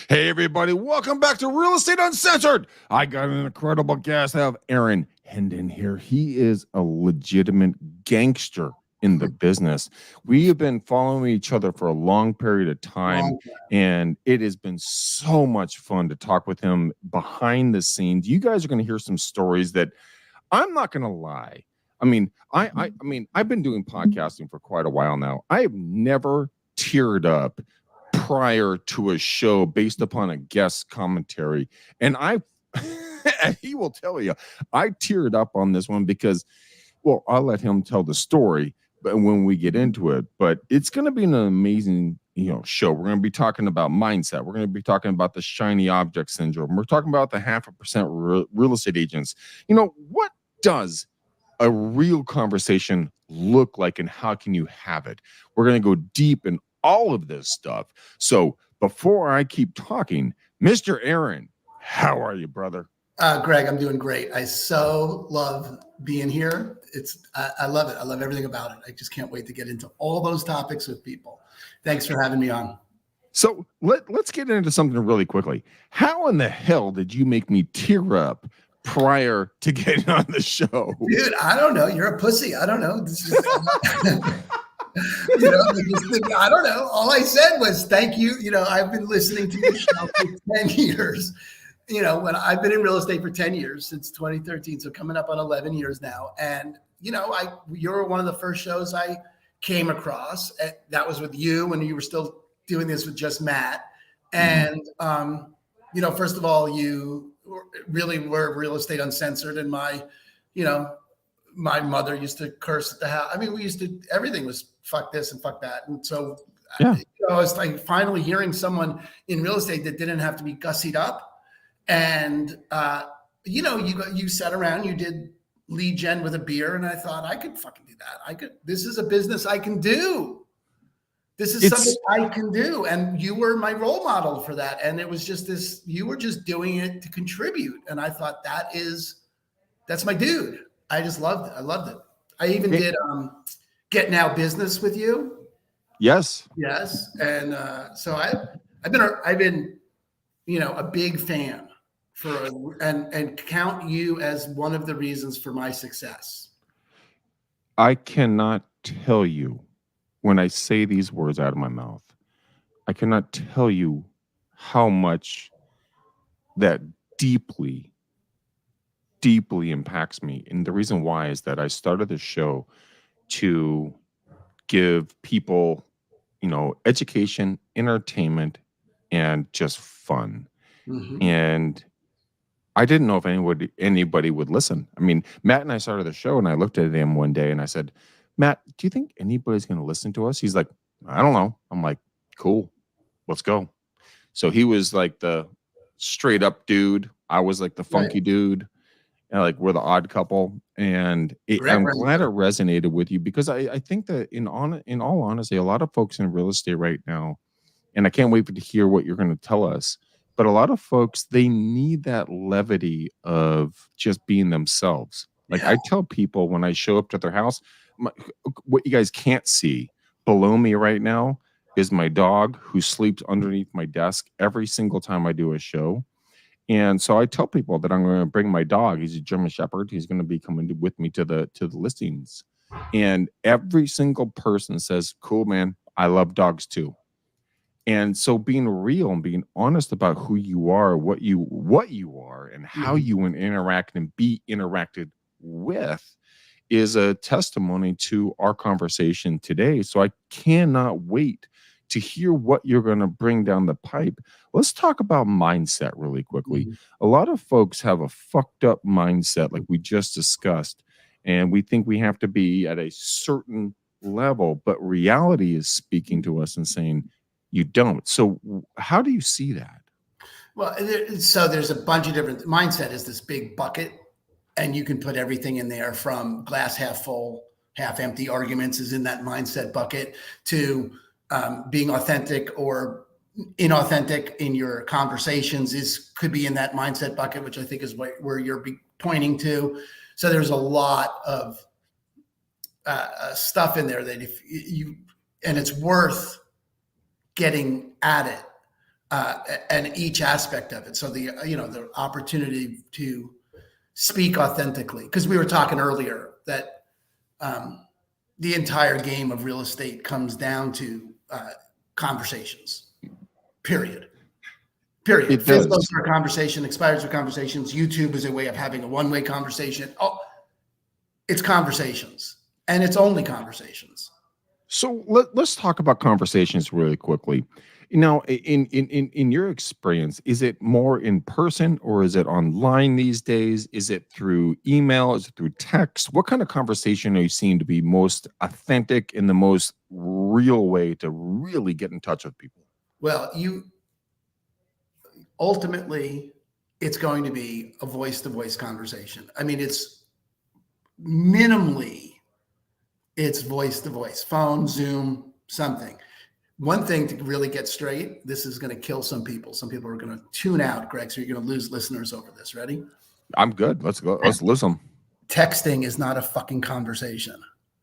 Hey, everybody, welcome back to Real Estate Uncensored. I got an incredible guest. I have Aaron Hendon here. He is a legitimate gangster in the business. We have been following each other for a long period of time, and it has been so much fun to talk with him behind the scenes. You guys are going to hear some stories that I'm not going to lie. I've been doing podcasting for quite a while now. I have never teared up prior to a show based upon a guest commentary. And and he will tell you, I teared up on this one because, well, I'll let him tell the story but when we get into it. But it's going to be an amazing, show. We're going to be talking about mindset. We're going to be talking about the shiny object syndrome. We're talking about the 0.5% real estate agents. What does a real conversation look like and how can you have it? We're going to go deep in all of this stuff. So before I keep talking, Mr. Aaron, how are you, brother? Greg, I'm doing great. I so love being here. I love it. I love everything about it. I just can't wait to get into all those topics with people. Thanks for having me on. So let's get into something really quickly. How in the hell did you make me tear up prior to getting on the show? Dude, I don't know. You're a pussy. I don't know. I don't know. All I said was thank you. I've been listening to your show for 10 years. When I've been in real estate for 10 years since 2013, so coming up on 11 years now. And, you're one of the first shows I came across. That was with you when you were still doing this with just Matt. And, first of all, you really were Real Estate Uncensored. And my mother used to curse at the house. I mean, everything was fuck this and fuck that. And so, it's like finally hearing someone in real estate that didn't have to be gussied up. And, you sat around, you did lead gen with a beer. And I thought I could fucking do that. This is a business I can do. This is something I can do. And you were my role model for that. And it was just you were just doing it to contribute. And I thought that's my dude. I just loved it. I loved it. I even did Get Now Business with you. Yes. And so I've been a big fan and count you as one of the reasons for my success. I cannot tell you when I say these words out of my mouth, I cannot tell you how much that deeply impacts me. And the reason why is that I started the show to give people, education, entertainment, and just fun. Mm-hmm. And I didn't know if anybody would listen. I mean, Matt and I started the show and I looked at him one day and I said, Matt, do you think anybody's going to listen to us? He's like, I don't know. I'm like, cool, let's go. So he was like the straight up dude. I was like the funky dude. And like we're the odd couple. And I'm glad it resonated with you because I think that in all honesty, a lot of folks in real estate right now, and I can't wait to hear what you're going to tell us, but a lot of folks, they need that levity of just being themselves. Like I tell people when I show up to their house, what you guys can't see below me right now is my dog who sleeps underneath my desk every single time I do a show. And so I tell people that I'm going to bring my dog. He's a German Shepherd. He's going to be coming with me to the listings. And every single person says, cool, man, I love dogs too. And so being real and being honest about who you are, what you are, and how you interact and be interacted with is a testimony to our conversation today. So I cannot wait to hear what you're going to bring down the pipe. Let's talk about mindset really quickly. A lot of folks have a fucked up mindset like we just discussed, and we think we have to be at a certain level, but reality is speaking to us and saying, you don't. So how do you see that? Well, so there's a bunch of different mindset is this big bucket, and you can put everything in there from glass half full, half empty arguments is in that mindset bucket to being authentic or inauthentic in your conversations could be in that mindset bucket, which I think is where you're pointing to. So there's a lot of stuff in there that if you, and it's worth getting at it and each aspect of it. So the opportunity to speak authentically, because we were talking earlier that the entire game of real estate comes down to conversations. Period. It Facebook's does. for conversation, expires for conversations. YouTube is a way of having a one-way conversation. Oh, it's conversations, and it's only conversations. So let's talk about conversations really quickly. Now, in your experience, is it more in person or is it online these days? Is it through email? Is it through text? What kind of conversation are you seeing to be most authentic and the most real way to really get in touch with people? Well, ultimately, it's going to be a voice-to-voice conversation. I mean, it's minimally, it's voice-to-voice, phone, Zoom, something. One thing to really get straight, this is going to kill some people. Some people are going to tune out, Greg, so you're going to lose listeners over this. Ready? I'm good. Let's go. Let's listen. Texting is not a fucking conversation.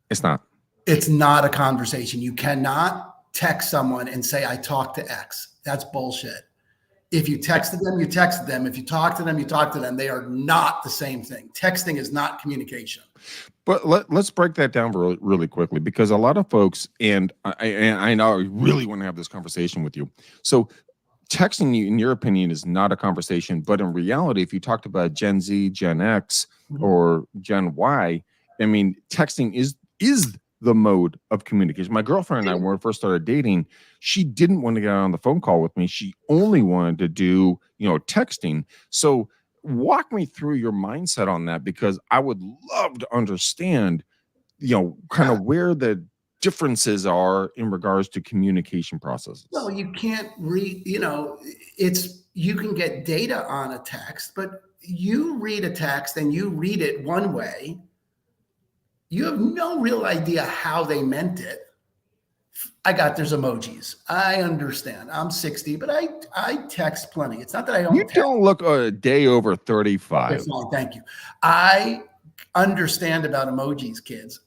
It's not. It's not a conversation. You cannot text someone and say, I talked to X. That's bullshit. If you texted them, you texted them. If you talk to them, you talk to them. They are not the same thing. Texting is not communication. But let's break that down really, really quickly, because a lot of folks, and I know I really want to have this conversation with you. So texting, in your opinion, is not a conversation, but in reality, if you talked about Gen Z, Gen X, or Gen Y, I mean, texting is the mode of communication. My girlfriend and I, when we first started dating, she didn't want to get on the phone call with me. She only wanted to do, texting. So walk me through your mindset on that, because I would love to understand, kind of where the differences are in regards to communication processes. Well, you can't read, you can get data on a text, but you read a text and you read it one way. You have no real idea how they meant it. There's emojis. I understand. I'm 60, but I text plenty. It's not that I don't. You don't look a day over 35. Okay, fine, thank you. I understand about emojis, kids.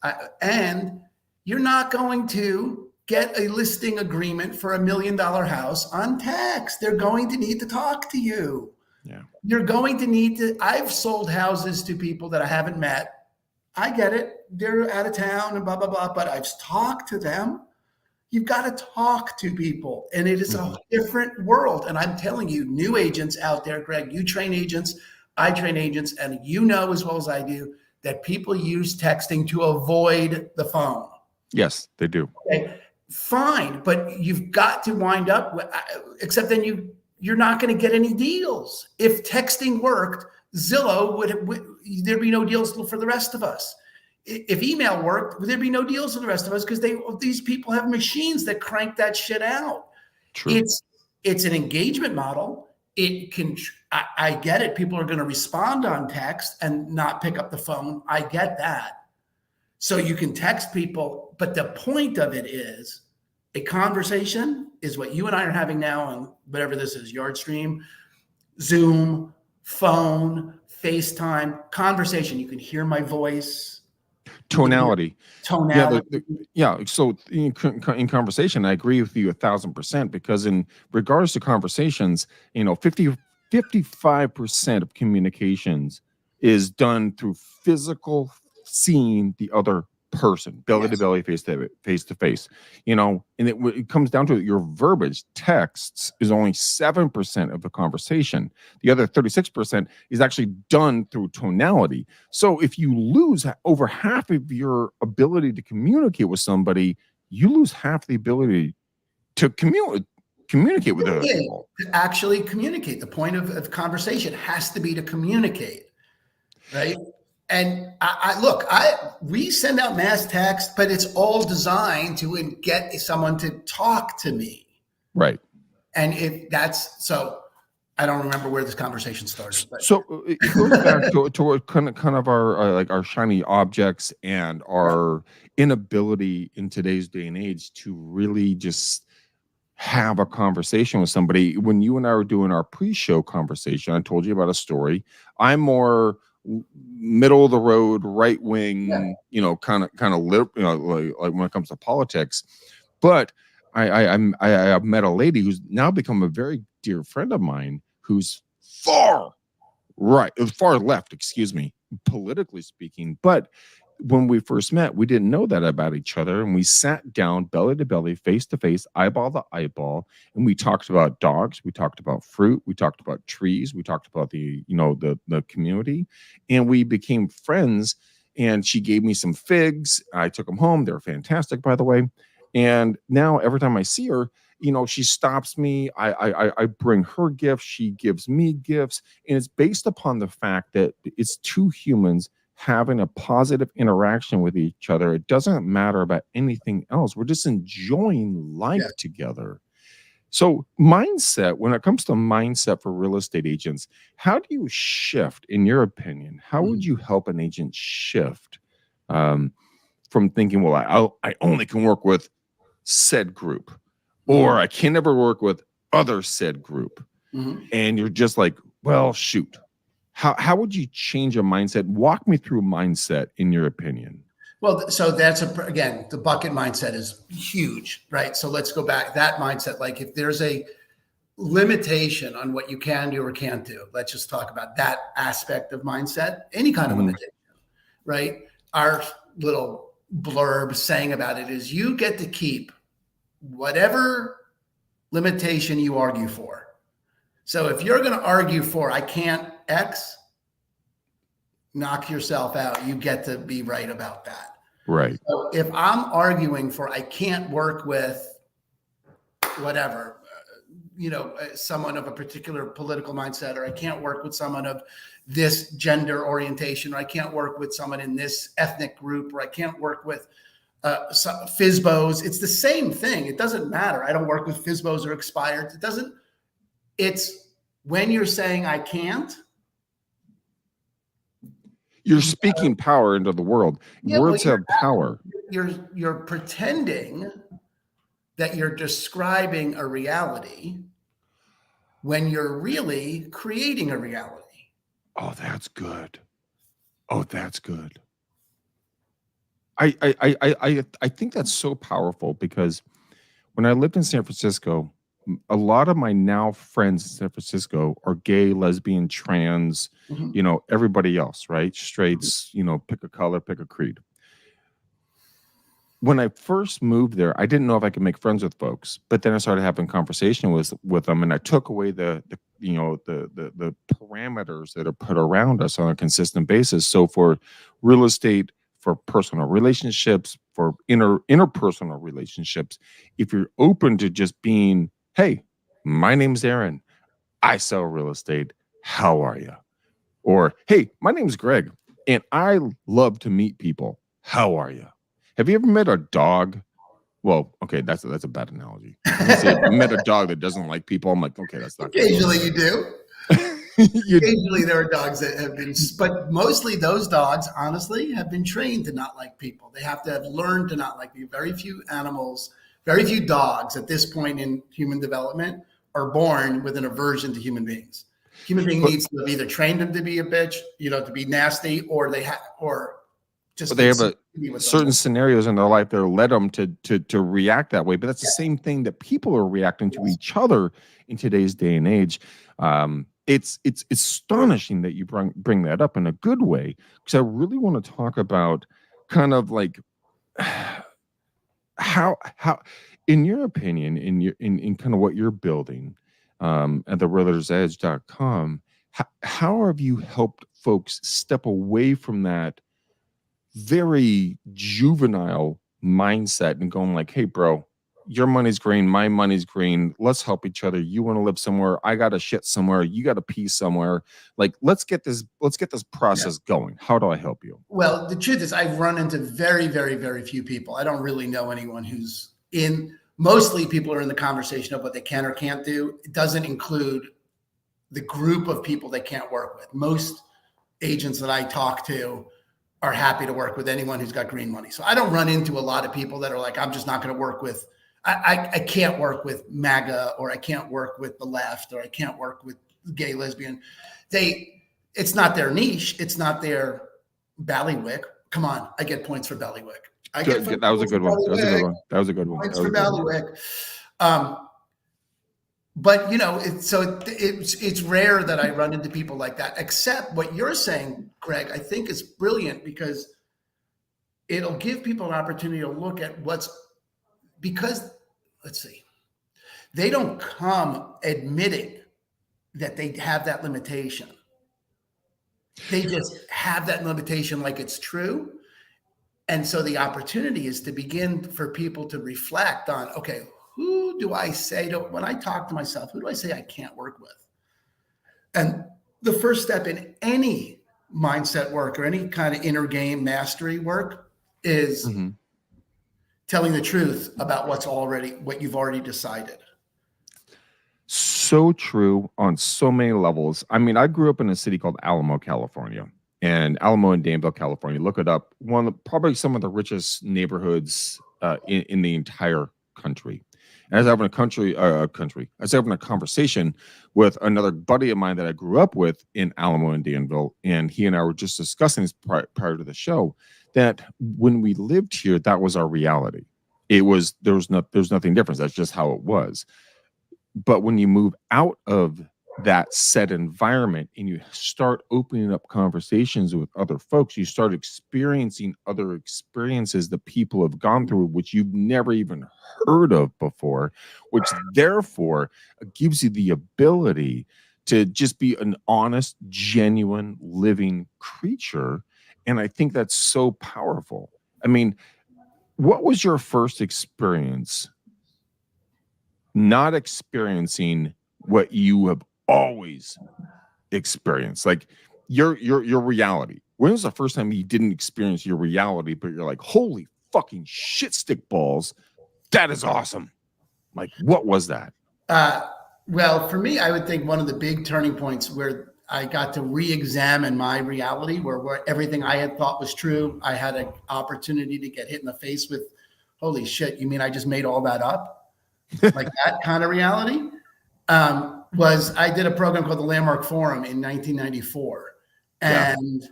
And you're not going to get a listing agreement for $1 million house on text. They're going to need to talk to you. Yeah. You're going to need to. I've sold houses to people that I haven't met. I get it. They're out of town and blah, blah, blah. But I've talked to them. You've got to talk to people. And it is a different world. And I'm telling you, new agents out there, Greg, you train agents, I train agents, and you know as well as I do that people use texting to avoid the phone. Yes, they do. Okay, fine. But you've got to wind up with, except then you're not going to get any deals. If texting worked, Zillow would there'd be no deals for the rest of us. If email worked, there'd be no deals for the rest of us, because these people have machines that crank that shit out. True. It's an engagement model. It can. I get it. People are going to respond on text and not pick up the phone. I get that. So you can text people, but the point of it is a conversation is what you and I are having now on whatever this is, Yardstream, Zoom, phone, FaceTime, conversation. You can hear my voice. Tonality. Tonality. Yeah. So in conversation, I agree with you 1,000%, because in regards to conversations, 55% of communications is done through physical seeing the other person, belly to belly, face to face, and it comes down to your verbiage. Texts is only 7% of the conversation. The other 36% is actually done through tonality. So if you lose over half of your ability to communicate with somebody, you lose half the ability to communicate with other people. To actually communicate. The point of conversation has to be to communicate, right? And we send out mass text, but it's all designed to get someone to talk to me. Right. And so I don't remember where this conversation started. But. So it goes back to kind of our our shiny objects and our inability in today's day and age to really just have a conversation with somebody. When you and I were doing our pre-show conversation, I told you about a story. I'm more middle of the road, right wing, kind of like when it comes to politics. But I've met a lady who's now become a very dear friend of mine who's far right, far left, excuse me, politically speaking. But when we first met, we didn't know that about each other. And we sat down belly to belly, face to face, eyeball to eyeball. And we talked about dogs. We talked about fruit. We talked about trees. We talked about the community. And we became friends. And she gave me some figs. I took them home. They're fantastic, by the way. And now every time I see her, she stops me. I bring her gifts. She gives me gifts. And it's based upon the fact that it's two humans having a positive interaction with each other. It doesn't matter about anything else. We're just enjoying life together. So mindset, when it comes to mindset for real estate agents, how do you shift, in your opinion? How would you help an agent shift from thinking, well, I only can work with said group, or I can never work with other said group. And you're just like, well, shoot. How would you change a mindset? Walk me through mindset, in your opinion. Well, so that's again, the bucket mindset is huge, right? So let's go back. That mindset, like if there's a limitation on what you can do or can't do, let's just talk about that aspect of mindset, any kind of limitation, right? Our little blurb saying about it is you get to keep whatever limitation you argue for. So if you're going to argue for I can't X, knock yourself out. You get to be right about that. Right. So if I'm arguing for I can't work with whatever, someone of a particular political mindset, or I can't work with someone of this gender orientation, or I can't work with someone in this ethnic group, or I can't work with FISBOs. It's the same thing. It doesn't matter. I don't work with FISBOs or expired. It's when you're saying I can't, you're speaking power into the world. Words have power. You're pretending that you're describing a reality when you're really creating a reality. Oh, that's good. Oh, that's good. I think that's so powerful, because when I lived in San Francisco, a lot of my now friends in San Francisco are gay, lesbian, trans, everybody else, right? Straights, pick a color, pick a creed. When I first moved there, I didn't know if I could make friends with folks, but then I started having conversation with them, and I took away the parameters that are put around us on a consistent basis. So for real estate, for personal relationships, for interpersonal relationships, if you're open to just being, hey, my name's Aaron, I sell real estate, how are you? Or, hey, my name's Greg, and I love to meet people, how are you? Have you ever met a dog? Well, okay, that's a bad analogy. I met a dog that doesn't like people. I'm like, okay, that's not good. Occasionally you do. Occasionally there are dogs that have been, but mostly those dogs, honestly, have been trained to not like people. They have to have learned to not like people. Very few animals, very few dogs at this point in human development are born with an aversion to human beings. Human being needs to have either trained them to be a bitch, to be nasty, or they have certain scenarios in their life that led them to react that way. But that's the same thing that people are reacting to each other in today's day and age. It's astonishing that you bring that up in a good way, because I really want to talk about kind of like how in your opinion, in kind of what you're building at the realtorsedge.com, how have you helped folks step away from that very juvenile mindset and going like, hey, bro, your money's green, my money's green. Let's help each other. You want to live somewhere, I got to shit somewhere, you got to pee somewhere. Like, let's get this process going. How do I help you? Well, the truth is I've run into very, very, very few people. I don't really know anyone who's mostly people are in the conversation of what they can or can't do. It doesn't include the group of people they can't work with. Most agents that I talk to are happy to work with anyone who's got green money. So I don't run into a lot of people that are like, I'm just not going to work with, I can't work with MAGA, or I can't work with the left, or I can't work with gay, lesbian. It's not their niche. It's not their ballywick. Come on, I get points for ballywick. I get phone That was a calls from good one. That was a good Bailiwick, one. That was a good one. points That was from a good one. Bailiwick. But it's rare that I run into people like that. Except what you're saying, Greg, I think is brilliant because it'll give people an opportunity to look at because let's see, they don't come admitting that they have that limitation. They just have that limitation like it's true. And so the opportunity is to begin for people to reflect on, okay, who do I say to, when I talk to myself, who do I say I can't work with? And the first step in any mindset work or any kind of inner game mastery work is telling the truth about what you've already decided. So true on so many levels. I mean, I grew up in a city called Alamo, California, and Alamo and Danville, California. Look it up. Probably some of the richest neighborhoods in the entire country. And I was having I was having a conversation with another buddy of mine that I grew up with in Alamo and Danville, and he and I were just discussing this prior to the show, that when we lived here, that was our reality. There's nothing different. That's just how it was. But when you move out of that set environment and you start opening up conversations with other folks, you start experiencing other experiences that people have gone through, which you've never even heard of before, which therefore gives you the ability to just be an honest, genuine, living creature. And I think that's so powerful. I mean, what was your first experience not experiencing what you have always experienced, like your reality? When was the first time you didn't experience your reality, but you're like, holy fucking shit stick balls, that is awesome? Like, what was that? Well, for me, I would think one of the big turning points where I got to re-examine my reality, where everything I had thought was true, I had an opportunity to get hit in the face with, holy shit, you mean I just made all that up? Like that kind of reality, was I did a program called the Landmark Forum in 1994. And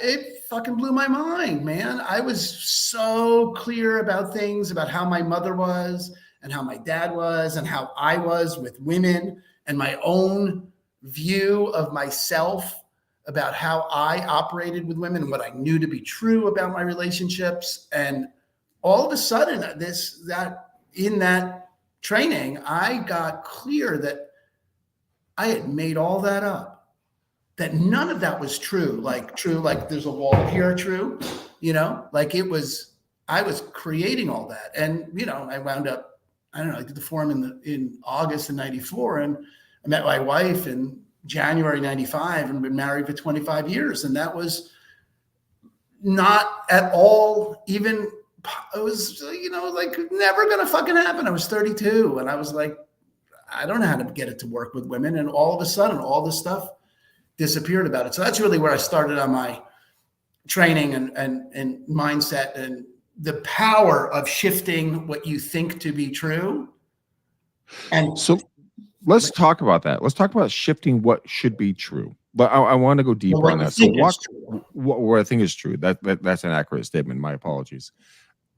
it fucking blew my mind, man. I was so clear about things, about how my mother was and how my dad was and how I was with women, and my own view of myself about how I operated with women and what I knew to be true about my relationships. And all of a sudden, in that training, I got clear that I had made all that up, that none of that was true, like there's a wall here, true, like I was creating all that. And, I wound up, I did the forum in August of 94, and I met my wife in January 95 and been married for 25 years. And that was not at all even, it was, like never gonna fucking happen. I was 32 and I was like, I don't know how to get it to work with women. And all of a sudden, all this stuff disappeared about it. So that's really where I started on my training and mindset, and the power of shifting what you think to be true. And so let's talk about that. Let's talk about shifting what should be true. But I want to go deeper on that. So what I think is true. That's an accurate statement. My apologies.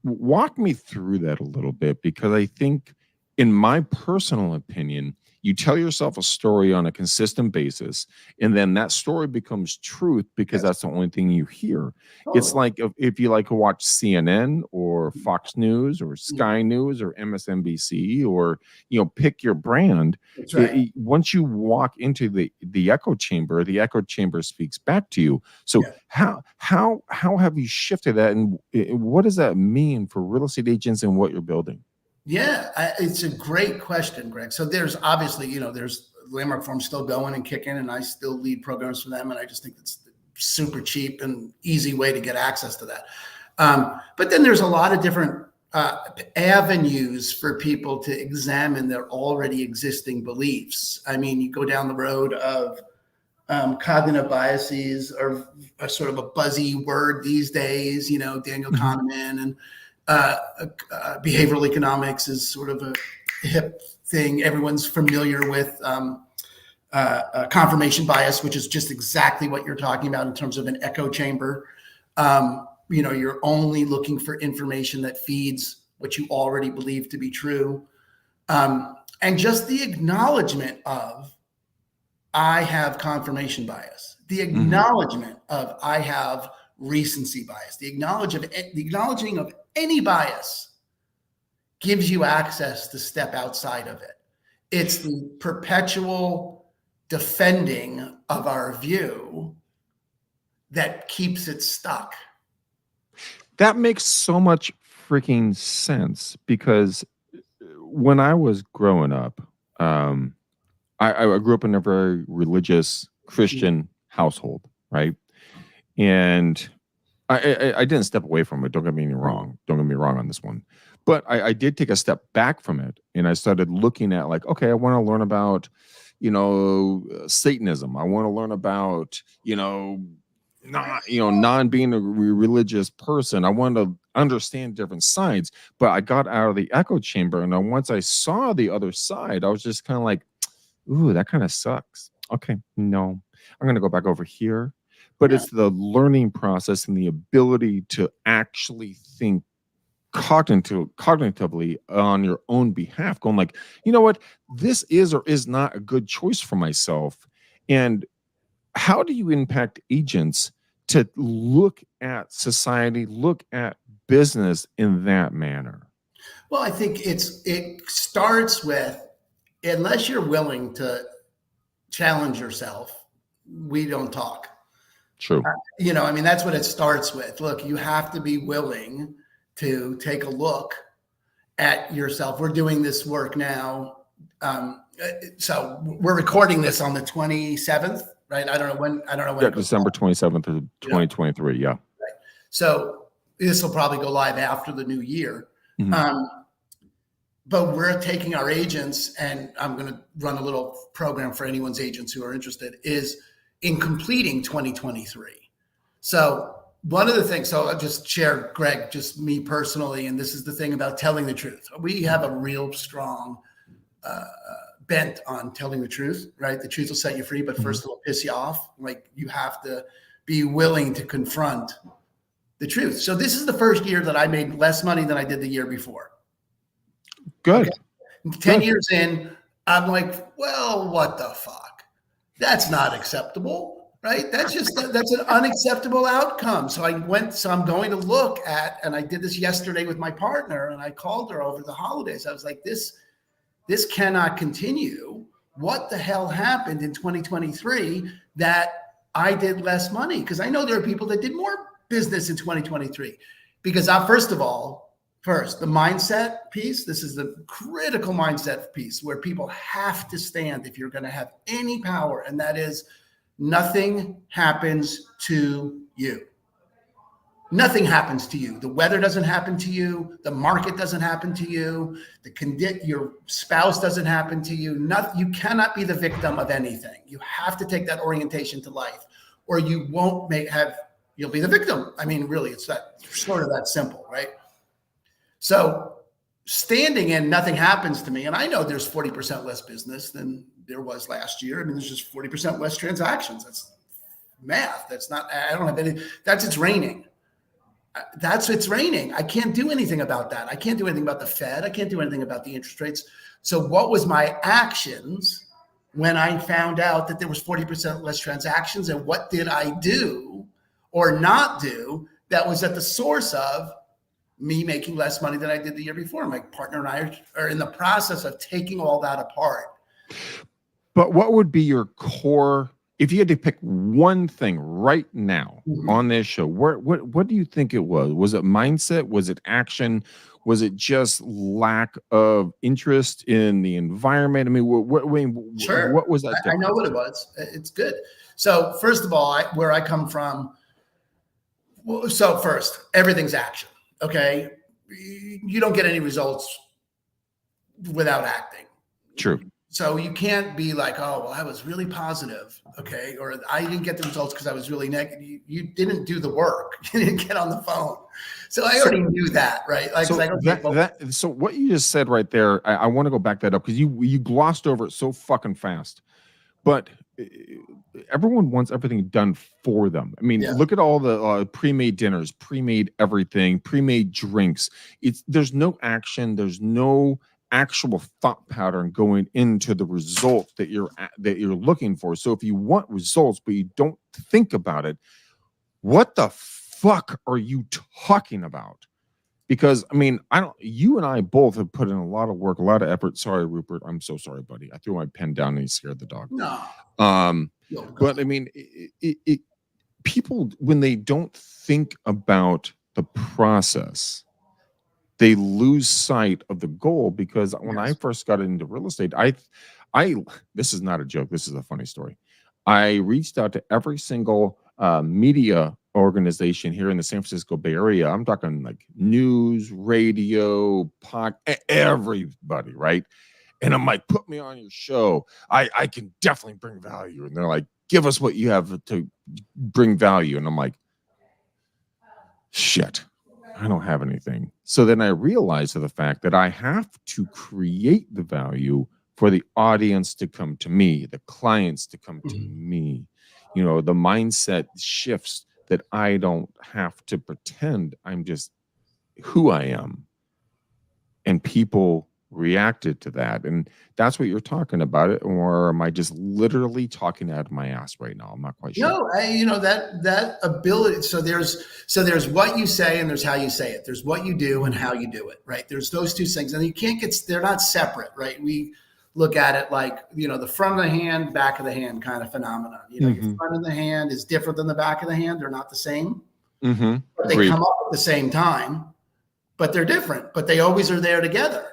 Walk me through that a little bit, because I think, in my personal opinion, you tell yourself a story on a consistent basis, and then that story becomes truth because that's the only thing you hear. It's like if you like to watch CNN or Fox News or Sky News or MSNBC, or pick your brand. Right. Once you walk into the echo chamber speaks back to you. So how have you shifted that, and what does that mean for real estate agents and what you're building? Yeah, it's a great question, Greg. So there's obviously, there's Landmark Forum still going and kicking, and I still lead programs for them. And I just think it's super cheap and easy way to get access to that. But then there's a lot of different avenues for people to examine their already existing beliefs. I mean, you go down the road of cognitive biases, are sort of a buzzy word these days, Daniel Kahneman, and behavioral economics is sort of a hip thing. Everyone's familiar with confirmation bias, which is just exactly what you're talking about in terms of an echo chamber. you're only looking for information that feeds what you already believe to be true. And just the acknowledgement of, I have confirmation bias, the acknowledgement of, I have recency bias, the acknowledging of any bias gives you access to step outside of it. It's the perpetual defending of our view that keeps it stuck. That makes so much freaking sense, because when I was growing up, I grew up in a very religious Christian household, right? And I didn't step away from it. Don't get me wrong. Don't get me wrong on this one. But I did take a step back from it, and I started looking at, like, okay, I want to learn about, Satanism. I want to learn about, non being a religious person. I want to understand different sides. But I got out of the echo chamber, and then once I saw the other side, I was just kind of like, ooh, that kind of sucks. Okay, no, I'm going to go back over here. But it's the learning process and the ability to actually think cognitively on your own behalf, going like, you know what, this is or is not a good choice for myself. And how do you impact agents to look at society, look at business in that manner? Well, I think it starts with, unless you're willing to challenge yourself, we don't talk. True. That's what it starts with. Look, you have to be willing to take a look at yourself. We're doing this work now. So we're recording this on the 27th, right? I don't know when. Yeah, December 27th of 2023. Yeah. Right. So this will probably go live after the new year. But we're taking our agents, and I'm going to run a little program for anyone's agents who are interested, is in completing 2023. So one of the things, so I'll just share, Greg, just me personally, and this is the thing about telling the truth. We have a real strong bent on telling the truth, right? The truth will set you free, but first it'll piss you off. Like, you have to be willing to confront the truth. So this is the first year that I made less money than I did the year before. Good. Okay? 10 years in, I'm like, well, what the fuck? That's not acceptable, right? That's an unacceptable outcome. So I'm going to look at, and I did this yesterday with my partner, and I called her over the holidays. I was like, this cannot continue. What the hell happened in 2023 that I did less money? Because I know there are people that did more business in 2023. Because first, the mindset piece, this is the critical mindset piece where people have to stand if you're going to have any power. And that is, nothing happens to you. Nothing happens to you. The weather doesn't happen to you. The market doesn't happen to you. Your spouse doesn't happen to you. You cannot be the victim of anything. You have to take that orientation to life, or you won't you'll be the victim. I mean, really, it's sort of that simple, right? So standing in nothing happens to me, and I know there's 40% less business than there was last year. I mean, there's just 40% less transactions. That's math. It's raining. It's raining. I can't do anything about that. I can't do anything about the Fed. I can't do anything about the interest rates. So what was my actions when I found out that there was 40% less transactions, and what did I do or not do that was at the source of me making less money than I did the year before? My partner and I are in the process of taking all that apart. But what would be your core, if you had to pick one thing right now on this show, what do you think it was? Was it mindset? Was it action? Was it just lack of interest in the environment? I mean, Sure. What was that difference? I know what it was. It's good. So first of all, where I come from, so first, everything's action. Okay. You don't get any results without acting. True. So you can't be like, oh, well, I was really positive. Okay. Or I didn't get the results because I was really negative. You didn't do the work. You didn't get on the phone. So I already knew that, right? Like, so what you just said right there, I want to go back that up, because you glossed over it so fucking fast. but everyone wants everything done for them. I mean, Yeah. look at all the pre-made dinners, pre-made everything, pre-made drinks. There's no action, there's no actual thought pattern going into the result that you're looking for. So if you want results but you don't think about it, what the fuck are you talking about? Because I mean, you and I both have put in a lot of work, a lot of effort. Sorry, Rupert. I'm so sorry, buddy. I threw my pen down and he scared the dog. No. But I mean, people, when they don't think about the process, they lose sight of the goal. Because when I first got into real estate, I this is not a joke. This is a funny story. I reached out to every single media organization here in the San Francisco Bay Area. I'm talking like news, radio, everybody, right? And I'm like, put me on your show. I can definitely bring value. And they're like, give us what you have to bring value. And I'm like, shit, I don't have anything. So then I realized the fact that I have to create the value for the audience to come to me, the clients to come to me. You know, the mindset shifts that I don't have to pretend I'm just who I am. And people reacted to that. And that's what you're talking about it. Or am I just literally talking out of my ass right now? I'm not quite sure. No, that ability. So there's what you say and there's how you say it. There's what you do and how you do it, right? There's those two things. And they're not separate, right? We look at it like, the front of the hand, back of the hand kind of phenomenon. Your front of the hand is different than the back of the hand. They're not the same. But they come up at the same time, but they're different, but they always are there together.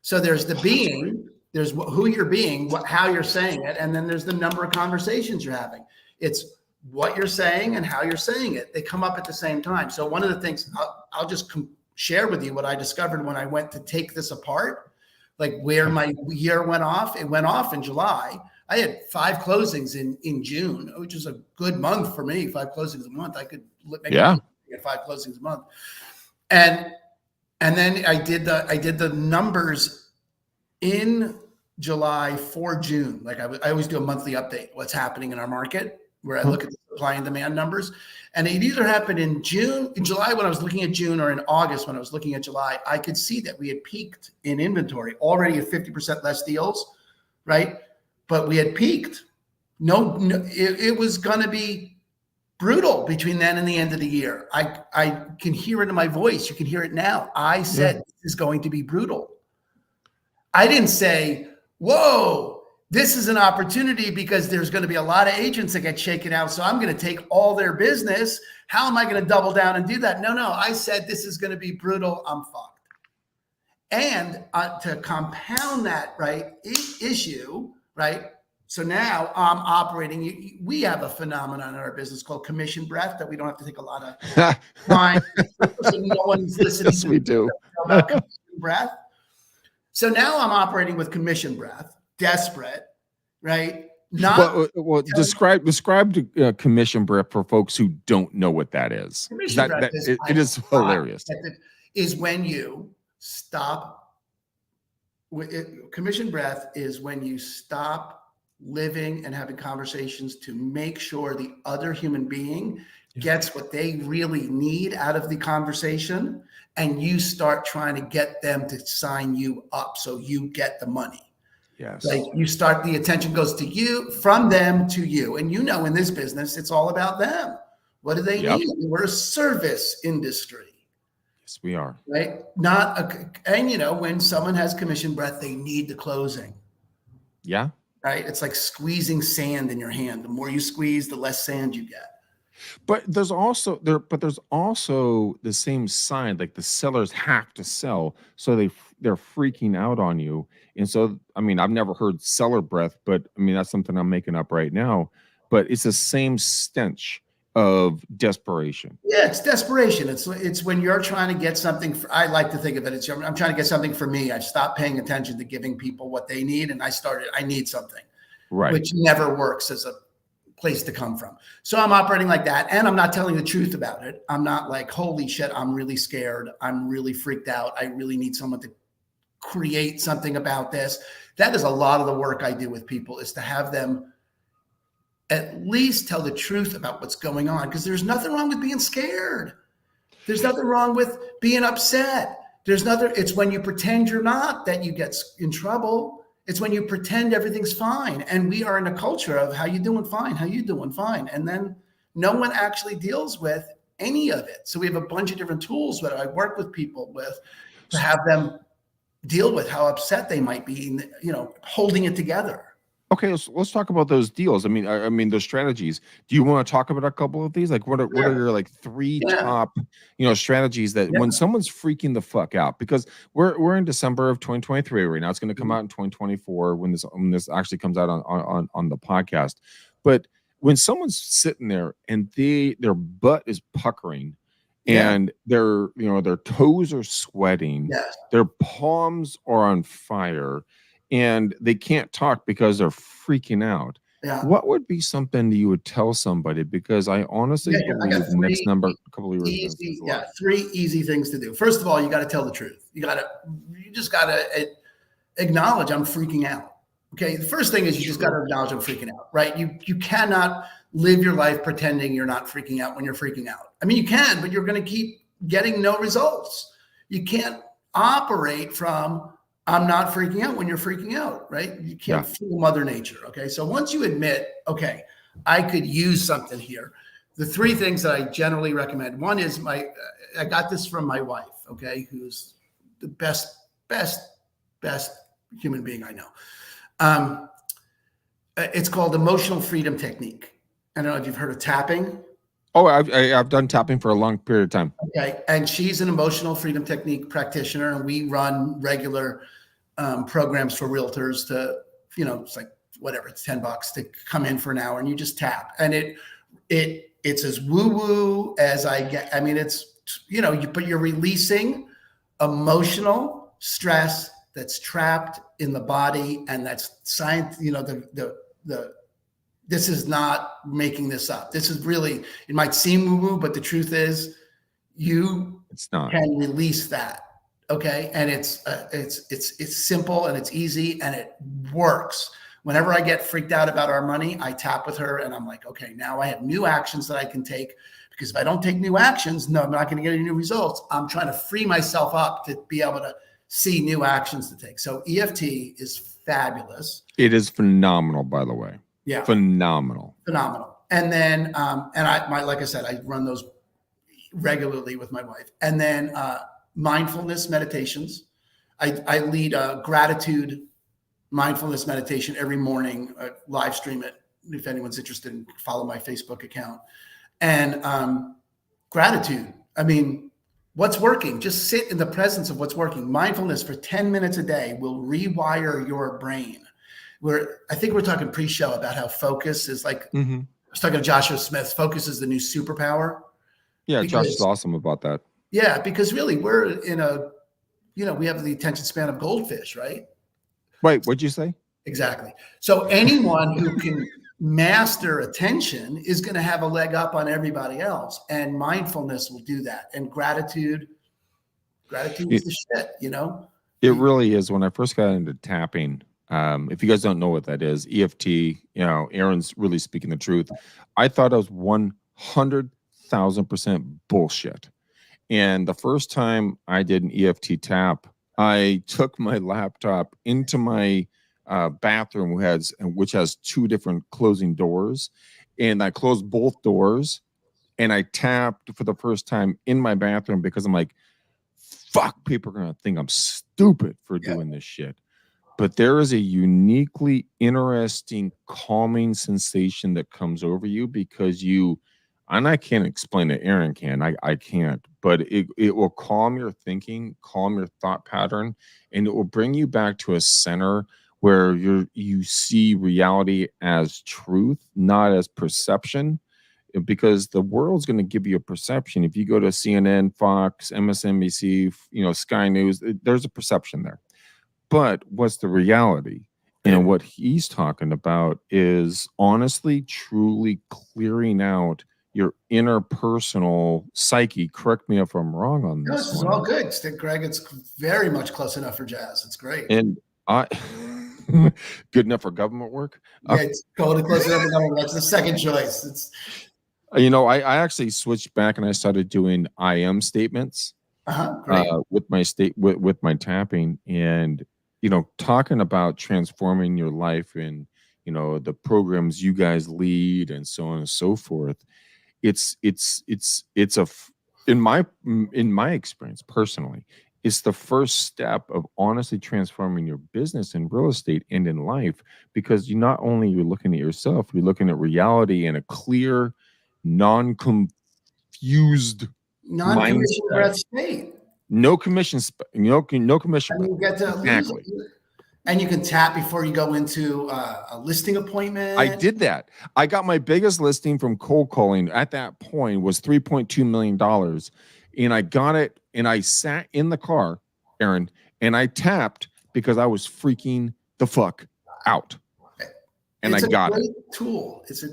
So there's the being, there's who you're being, how you're saying it, and then there's the number of conversations you're having. It's what you're saying and how you're saying it. They come up at the same time. So one of the things I'll just share with you what I discovered when I went to take this apart, like where my year went off. It went off in July. I had 5 closings in June, which is a good month for me. 5 closings a month. I could make 5 closings a month. And then I did the numbers in July for June. Like I always do a monthly update, what's happening in our market, where I look at the supply and demand numbers. And it either happened in July when I was looking at June, or in August when I was looking at July. I could see that we had peaked in inventory, already at 50% less deals, right? But we had peaked. It was going to be brutal between then and the end of the year. I can hear it in my voice. You can hear it now. I said this is going to be brutal. I didn't say, whoa, this is an opportunity because there's going to be a lot of agents that get shaken out. So I'm going to take all their business. How am I going to double down and do that? No, I said this is going to be brutal. I'm fucked. And to compound that, right, issue, right? So now I'm operating. We have a phenomenon in our business called commission breath that we don't have to take a lot of time. No one's listening. Yes, we do. About commission breath. So now I'm operating with commission breath, desperate, right? Well, describe commission breath for folks who don't know what that is. It is hilarious. Is when you stop. Commission breath is when you stop living and having conversations to make sure the other human being gets what they really need out of the conversation, and you start trying to get them to sign you up so you get the money. Yes. Like the attention goes to you, from them to you. And in this business, it's all about them. What do they need? We're a service industry. Yes, we are. Right? When someone has commission breath, they need the closing. Yeah. Right? It's like squeezing sand in your hand. The more you squeeze, the less sand you get. But there's also the same side, like the sellers have to sell, so they're freaking out on you. And so, I mean, I've never heard seller breath, but I mean, that's something I'm making up right now. But it's the same stench of desperation. Yeah, it's desperation. It's when you're trying to get something. I like to think of it. I'm trying to get something for me. I stopped paying attention to giving people what they need, and I need something, right? Which never works as a place to come from. So I'm operating like that, and I'm not telling the truth about it. I'm not like, holy shit, I'm really scared. I'm really freaked out. I really need someone to create something about this. That is a lot of the work I do with people, is to have them at least tell the truth about what's going on, because there's nothing wrong with being scared. There's nothing wrong with being upset. It's when you pretend you're not that you get in trouble. It's when you pretend everything's fine. And we are in a culture of how you doing fine, how you doing fine. And then no one actually deals with any of it. So we have a bunch of different tools that I work with people with to have them deal with how upset they might be, holding it together. Okay, let's talk about those deals. I mean, those strategies. Do you want to talk about a couple of these? Like, what are your like three top, strategies that when someone's freaking the fuck out? Because we're in December of 2023 right now. It's going to come out in 2024 when this actually comes out on the podcast. But when someone's sitting there and their butt is puckering, and their toes are sweating, their palms are on fire, and they can't talk because they're freaking out. Yeah. What would be something that you would tell somebody? Because I honestly believe the next couple of years. Three easy things to do. First of all, you got to tell the truth. You just got to acknowledge I'm freaking out. Okay. The first thing is you just got to acknowledge I'm freaking out, right? You cannot live your life pretending you're not freaking out when you're freaking out. I mean, you can, but you're going to keep getting no results. You can't operate from I'm not freaking out when you're freaking out, right? You can't fool Mother Nature. Okay. So once you admit, okay, I could use something here. The three things that I generally recommend. One is I got this from my wife. Okay. Who's the best human being I know. It's called emotional freedom technique. I don't know if you've heard of tapping. Oh, I've done tapping for a long period of time. Okay. And she's an emotional freedom technique practitioner, and we run regular programs for realtors to, it's like whatever, it's $10 to come in for an hour and you just tap. And it's as woo-woo as I get. I mean, it's, but you're releasing emotional stress that's trapped in the body, and that's science, this is not making this up. This is really, it might seem woo-woo, but the truth is it's not. Can release that. Okay. And it's simple and it's easy and it works. Whenever I get freaked out about our money, I tap with her and I'm like, okay, now I have new actions that I can take, because if I don't take new actions, no, I'm not going to get any new results. I'm trying to free myself up to be able to see new actions to take. So EFT is fabulous. It is phenomenal, by the way. Yeah. Phenomenal. And then, like I said, I run those regularly with my wife. And then mindfulness meditations. I lead a gratitude mindfulness meditation every morning. Live stream it. If anyone's interested, follow my Facebook account. And gratitude. I mean, what's working? Just sit in the presence of what's working. Mindfulness for 10 minutes a day will rewire your brain. I think we're talking pre-show about how focus is like, I was talking to Joshua Smith, focus is the new superpower. Yeah, Josh is awesome about that. Yeah, because really we're in we have the attention span of goldfish, right? Wait, what'd you say? Exactly. So anyone who can master attention is going to have a leg up on everybody else. And mindfulness will do that. And gratitude is the shit, It really is. When I first got into tapping, if you guys don't know what that is, EFT, Aaron's really speaking the truth. I thought I was 100,000% bullshit. And the first time I did an EFT tap, I took my laptop into my bathroom, which has two different closing doors. And I closed both doors and I tapped for the first time in my bathroom, because I'm like, fuck, people are going to think I'm stupid for doing this shit. But there is a uniquely interesting, calming sensation that comes over you, because and I can't explain it, Aaron can, I can't, but it will calm your thinking, calm your thought pattern, and it will bring you back to a center where you see reality as truth, not as perception, because the world's going to give you a perception. If you go to CNN, Fox, MSNBC, Sky News, there's a perception there. But what's the reality? And what he's talking about is honestly, truly clearing out your interpersonal psyche. Correct me if I'm wrong on this. This is all good, Greg. It's very much close enough for jazz. It's great. And Good enough for government work. Yeah, it's going to close it up. That's the second choice. It's I actually switched back and I started doing I am statements great. with my with my tapping, and talking about transforming your life and the programs you guys lead and so on and so forth. It's in my experience personally, it's the first step of honestly transforming your business in real estate and in life, because you not only you're looking at yourself, you're looking at reality in a clear, non-confused Non-commission mindset. breath state. No commission, no commission. And you get to Exactly. and you can tap before you go into a listing appointment. I did that. I got my biggest listing from cold calling at that point was $3.2 million. And I got it, and I sat in the car, Aaron, and I tapped because I was freaking the fuck out. And it's I got it. It's a great tool. It's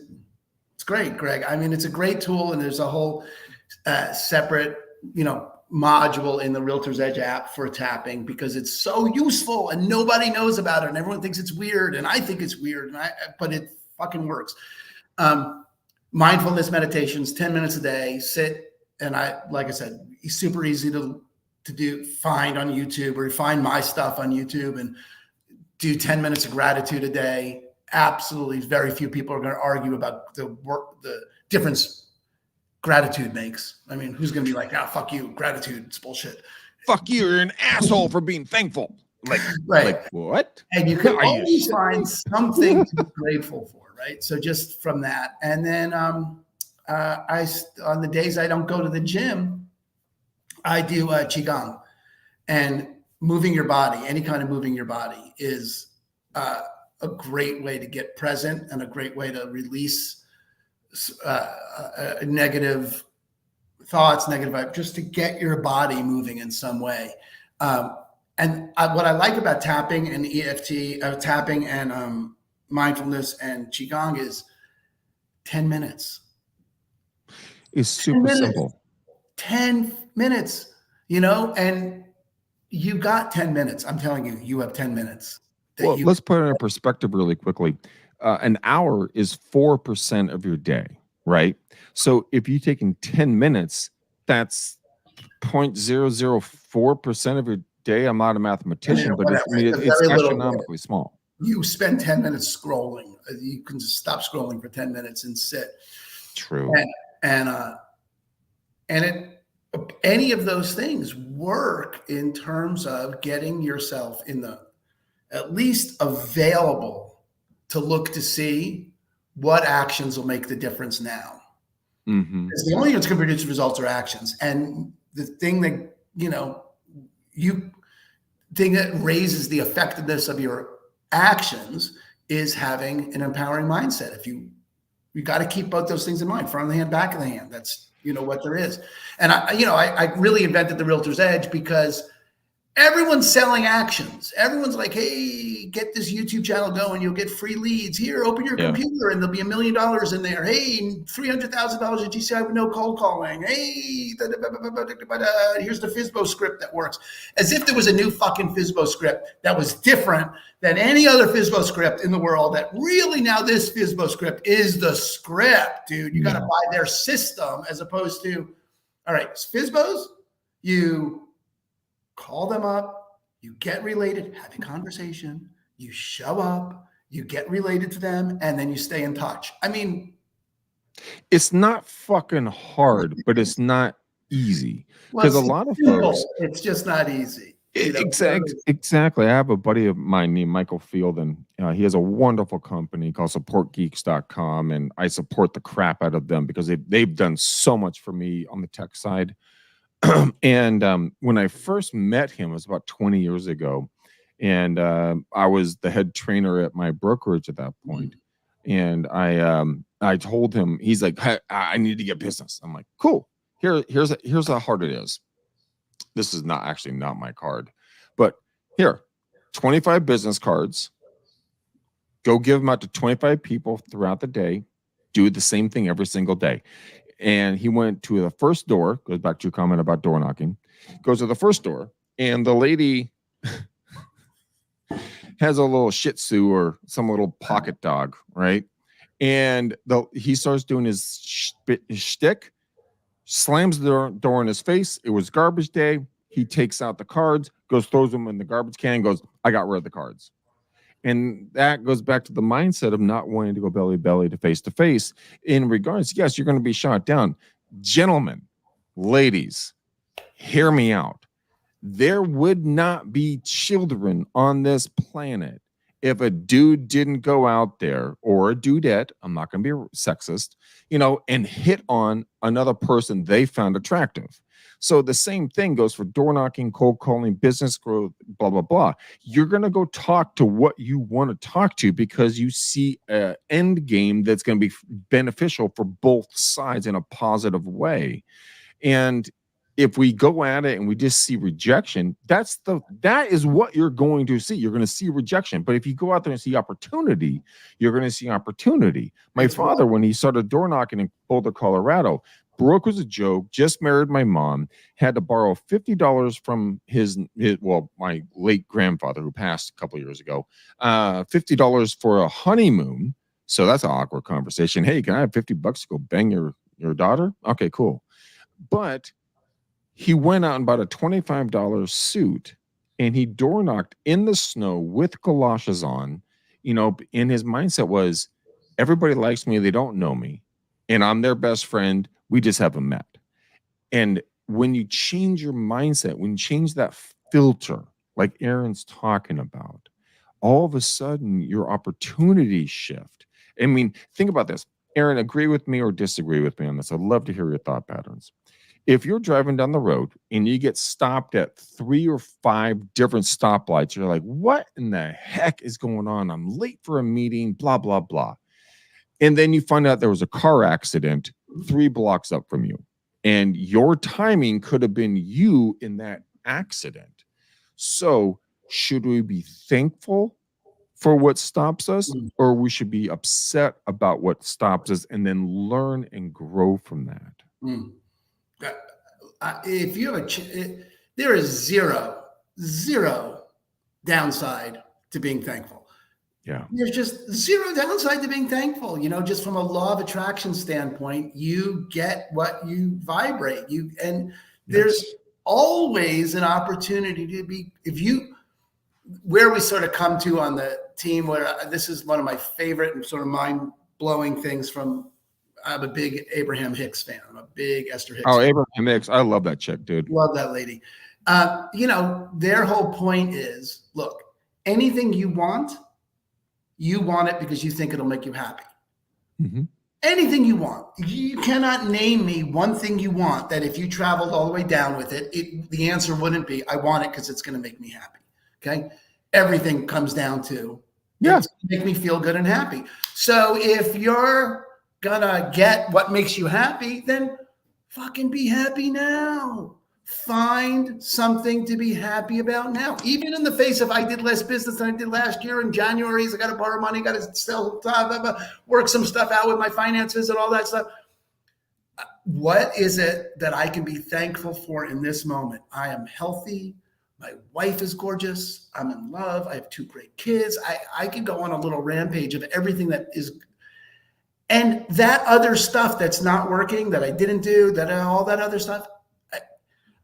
great, Greg. I mean, it's a great tool, and there's a whole separate, module in the Realtor's Edge app for tapping, because it's so useful and nobody knows about it, and everyone thinks it's weird, and I think it's weird, but it fucking works. Mindfulness meditations, 10 minutes a day, sit, and like I said, it's super easy to find on YouTube, or find my stuff on YouTube and do 10 minutes of gratitude a day. Absolutely, very few people are going to argue about the difference gratitude makes. I mean, who's going to be like, fuck you, gratitude, it's bullshit. Fuck you, you're an asshole for being thankful. Like, right. Like what? And you can always find something to be grateful for, right? So just from that. And then on the days I don't go to the gym, I do Qigong. And moving your body, any kind of moving your body, is a great way to get present and a great way to release negative thoughts, negative vibe, just to get your body moving in some way. And what I like about tapping and EFT, tapping and mindfulness and Qigong is 10 minutes. It's super simple. 10 minutes, and you got 10 minutes. I'm telling you, you have 10 minutes. Well, let's put it in perspective really quickly. An hour is 4% of your day, right? So if you're taking 10 minutes, that's 0.004% of your day. I'm not a mathematician, but it's astronomically small. You spend 10 minutes scrolling. You can just stop scrolling for 10 minutes and sit. True. And any of those things work in terms of getting yourself at least available to look to see what actions will make the difference now. Mm-hmm. Because the only thing that's going to produce results are actions. And the thing that, thing that raises the effectiveness of your actions is having an empowering mindset. If you got to keep both those things in mind, front of the hand, back of the hand. That's, what there is. And I really invented the Realtor's Edge because everyone's selling actions. Everyone's like, hey, get this YouTube channel going. You'll get free leads. Here, open your computer and there'll be $1 million in there. Hey, $300,000 at GCI with no cold calling. Hey, here's the FSBO script that works. As if there was a new fucking FSBO script that was different than any other FSBO script in the world. That really now this FSBO script is the script, dude. You got to buy their system as opposed to, all right, FSBOs, you call them up, you get related, have a conversation, you show up, you get related to them, and then you stay in touch. I mean, it's not fucking hard, but it's not easy, because a lot of folks, it's just not easy. Exactly. I have a buddy of mine named Michael Field, and he has a wonderful company called supportgeeks.com, and I support the crap out of them because they've done so much for me on the tech side. And when I first met him, it was about 20 years ago, and I was the head trainer at my brokerage at that point. And I told him, he's like, hey, I need to get business. I'm like, cool. Here's how hard it is. This is not my card, but here, 25 business cards. Go give them out to 25 people throughout the day. Do the same thing every single day. And he went to the first door, goes back to your comment about door knocking, goes to the first door, and the lady has a little Shih Tzu or some little pocket dog, right? And he starts doing his shtick, slams the door in his face. It was garbage day. He takes out the cards, throws them in the garbage can, goes, I got rid of the cards. And that goes back to the mindset of not wanting to go belly to belly to face in regards, yes, you're going to be shot down. Gentlemen, ladies, hear me out. There would not be children on this planet if a dude didn't go out there, or a dudette, I'm not going to be sexist, and hit on another person they found attractive. So the same thing goes for door knocking, cold calling, business growth, blah, blah, blah. You're going to go talk to what you want to talk to because you see an end game that's going to be beneficial for both sides in a positive way. And if we go at it and we just see rejection, that is what you're going to see. You're going to see rejection. But if you go out there and see opportunity, you're going to see opportunity. My father, when he started door knocking in Boulder, Colorado, broke was a joke, just married my mom, had to borrow $50 from my late grandfather who passed a couple of years ago, $50 for a honeymoon. So that's an awkward conversation. Hey, can I have $50 to go bang your daughter? Okay, cool. But he went out and bought a $25 suit and he door knocked in the snow with galoshes on. And his mindset was, everybody likes me. They don't know me. And I'm their best friend. We just haven't met. And when you change your mindset, when you change that filter, like Aaron's talking about, all of a sudden your opportunities shift. I mean, think about this. Aaron, agree with me or disagree with me on this. I'd love to hear your thought patterns. If you're driving down the road and you get stopped at 3 or 5 different stoplights, you're like, what in the heck is going on? I'm late for a meeting, blah, blah, blah. And then you find out there was a car accident 3 blocks up from you. And your timing could have been you in that accident. So should we be thankful for what stops us, or we should be upset about what stops us and then learn and grow from that? If you have there is zero downside to being thankful. Yeah. There's just zero downside to being thankful. Just from a law of attraction standpoint, you get what you vibrate. There's always an opportunity to be, where we sort of come to on the team, where this is one of my favorite and sort of mind-blowing things from, I'm a big Abraham Hicks fan. I'm a big Esther Hicks fan. Abraham Hicks. I love that chick, dude. Love that lady. Their whole point is, look, anything you want it because you think it'll make you happy. Mm-hmm. Anything you want. You cannot name me one thing you want that if you traveled all the way down with it, the answer wouldn't be, I want it because it's going to make me happy. Okay. Everything comes down to, it's going to make me feel good and happy. So if you're going to get what makes you happy, then fucking be happy now. Find something to be happy about now. Even in the face of, I did less business than I did last year in January, I got to borrow money, got to sell, work some stuff out with my finances and all that stuff. What is it that I can be thankful for in this moment? I am healthy. My wife is gorgeous. I'm in love. I have 2 great kids. I could go on a little rampage of everything that is. And that other stuff that's not working, that I didn't do, all that other stuff.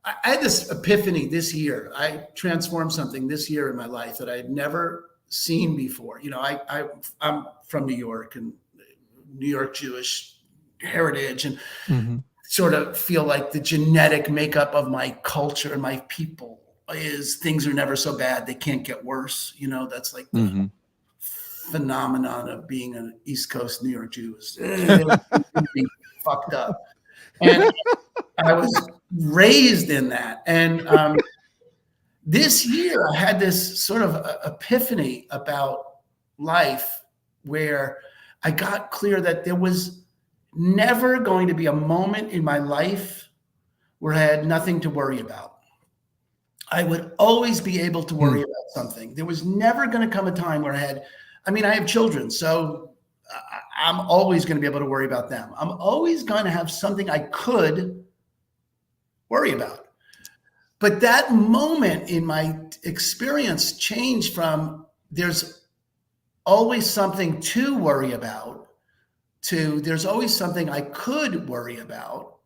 I had this epiphany this year. I transformed something this year in my life that I had never seen before. I'm from New York and New York Jewish heritage, and sort of feel like the genetic makeup of my culture and my people is things are never so bad. They can't get worse. That's like the phenomenon of being an East Coast New York Jew. Being fucked up. And I was raised in that. And this year I had this sort of epiphany about life where I got clear that there was never going to be a moment in my life where I had nothing to worry about. I would always be able to worry about something. There was never going to come a time where I have children, so I'm always going to be able to worry about them. I'm always going to have something I could worry about. But that moment in my experience changed from there's always something to worry about, to there's always something I could worry about,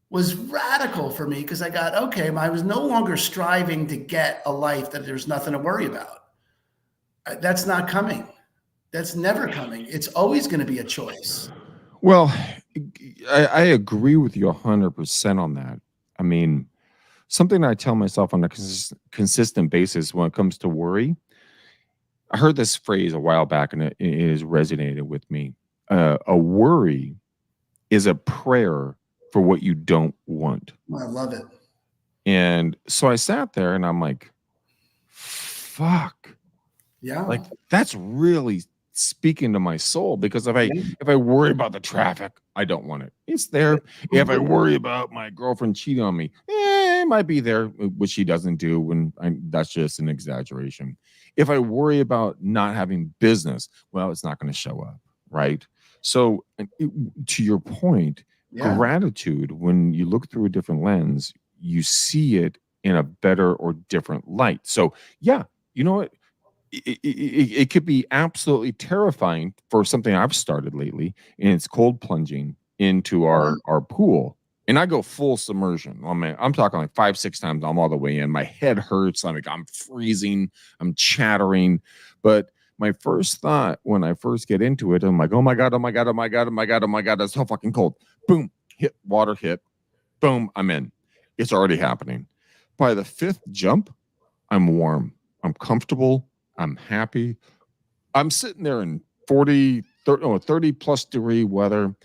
was radical for me because I got, okay, I was no longer striving to get a life that there's nothing to worry about. That's not coming. That's never coming. It's always going to be a choice. Well, I agree with you 100% on that. I mean, something I tell myself on a consistent basis when it comes to worry. I heard this phrase a while back, and it has resonated with me. A worry is a prayer for what you don't want. I love it. And so I sat there and I'm like, fuck. Yeah. Like, that's really speaking to my soul, because if I worry about the traffic, I don't want it. It's there. If I worry about my girlfriend cheating on me, it might be there, which she doesn't do, and that's just an exaggeration. If I worry about not having business, well, it's not going to show up, right? So, to your point, gratitude, when you look through a different lens, you see it in a better or different light. So, yeah, you know what? It could be absolutely terrifying for something I've started lately, and it's cold plunging into our pool. And I go full submersion. I mean, I'm talking like 5-6 times. I'm all the way in. My head hurts. I'm freezing. I'm chattering. But my first thought when I first get into it, I'm like, oh my God, oh my God, oh my God, oh my God, oh my God, that's so fucking cold. Boom, water hit. Boom, I'm in. It's already happening. By the 5th jump, I'm warm. I'm comfortable. I'm happy. I'm sitting there in 30 plus degree weather,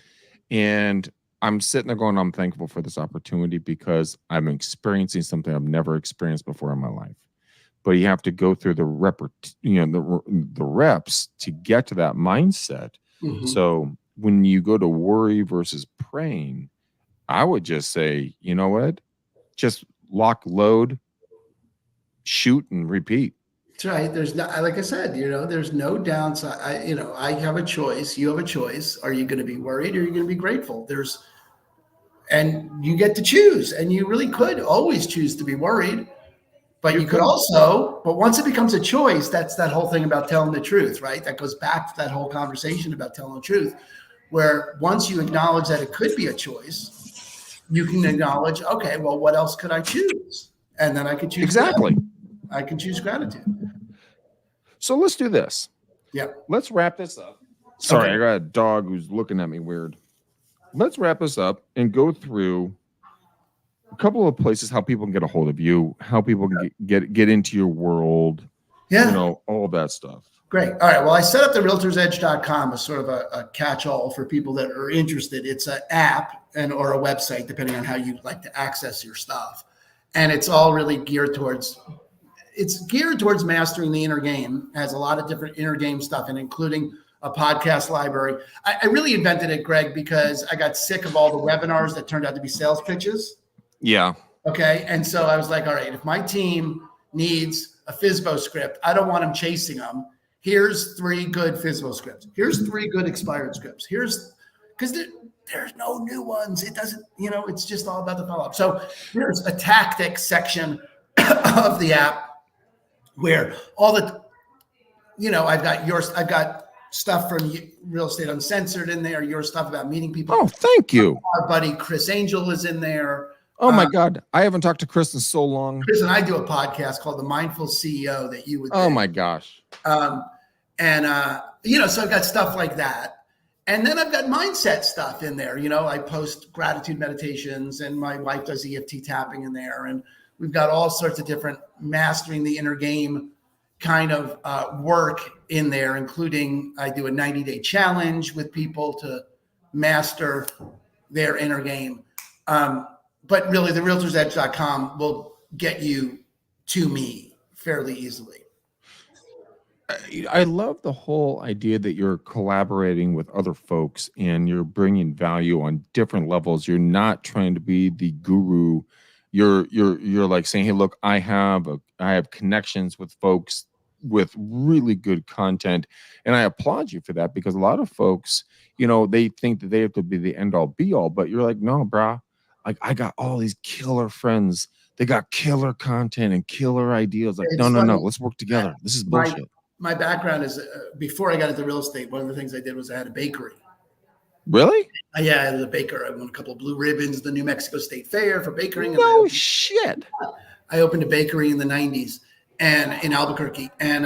and I'm sitting there going, I'm thankful for this opportunity because I'm experiencing something I've never experienced before in my life. But you have to go through the reps to get to that mindset. Mm-hmm. So when you go to worry versus praying, I would just say, you know what? Just lock, load, shoot, and repeat. That's right. There's not, like I said, there's no downside. I have a choice. You have a choice. Are you going to be worried or are you going to be grateful? And you get to choose, and you really could always choose to be worried, but you could also, but once it becomes a choice, that's that whole thing about telling the truth, right? That goes back to that whole conversation about telling the truth, where once you acknowledge that it could be a choice, you can acknowledge, okay, well, what else could I choose? And then I could choose. Exactly. I can choose gratitude. So let's do this. Yeah. Let's wrap this up. Sorry, okay. I got a dog who's looking at me weird. Let's wrap this up and go through a couple of places how people can get a hold of you, how people can get into your world. Yeah. All that stuff. Great. All right. Well, I set up the realtorsedge.com as sort of a catch-all for people that are interested. It's an app or a website, depending on how you like to access your stuff. And it's all really geared towards mastering the inner game. It has a lot of different inner game stuff, and including a podcast library. I really invented it, Greg, because I got sick of all the webinars that turned out to be sales pitches. Yeah. Okay. And so I was like, all right, if my team needs a FSBO script, I don't want them chasing them. Here's 3 good FSBO scripts. Here's 3 good expired scripts. Because there's no new ones. It doesn't, it's just all about the follow-up. So there's a tactics section of the app where all the, I've got stuff from Real Estate Uncensored in there, your stuff about meeting people. Oh, thank you. Our buddy Chris Angel is in there. Oh my God. I haven't talked to Chris in so long. Chris and I do a podcast called The Mindful CEO that you would. Oh my gosh. So I've got stuff like that. And then I've got mindset stuff in there. I post gratitude meditations, and my wife does EFT tapping in there. And we've got all sorts of different mastering the inner game kind of work in there, including I do a 90-day challenge with people to master their inner game. But really, the realtorsedge.com will get you to me fairly easily. I love the whole idea that you're collaborating with other folks and you're bringing value on different levels. You're not trying to be the guru. You're like saying, hey, look, I have connections with folks with really good content, and I applaud you for that, because a lot of folks, they think that they have to be the end all be all, but you're like, no, brah. Like, I got all these killer friends they got killer content and killer ideas. Like, It's no, funny. let's work together. This is My bullshit. my background is before I got into real estate. One of the things I did was I had a bakery. Really? Yeah, I was a baker. I won a couple of blue ribbons, the New Mexico State Fair for baking. No shit. I opened a bakery in the 90s and in Albuquerque. And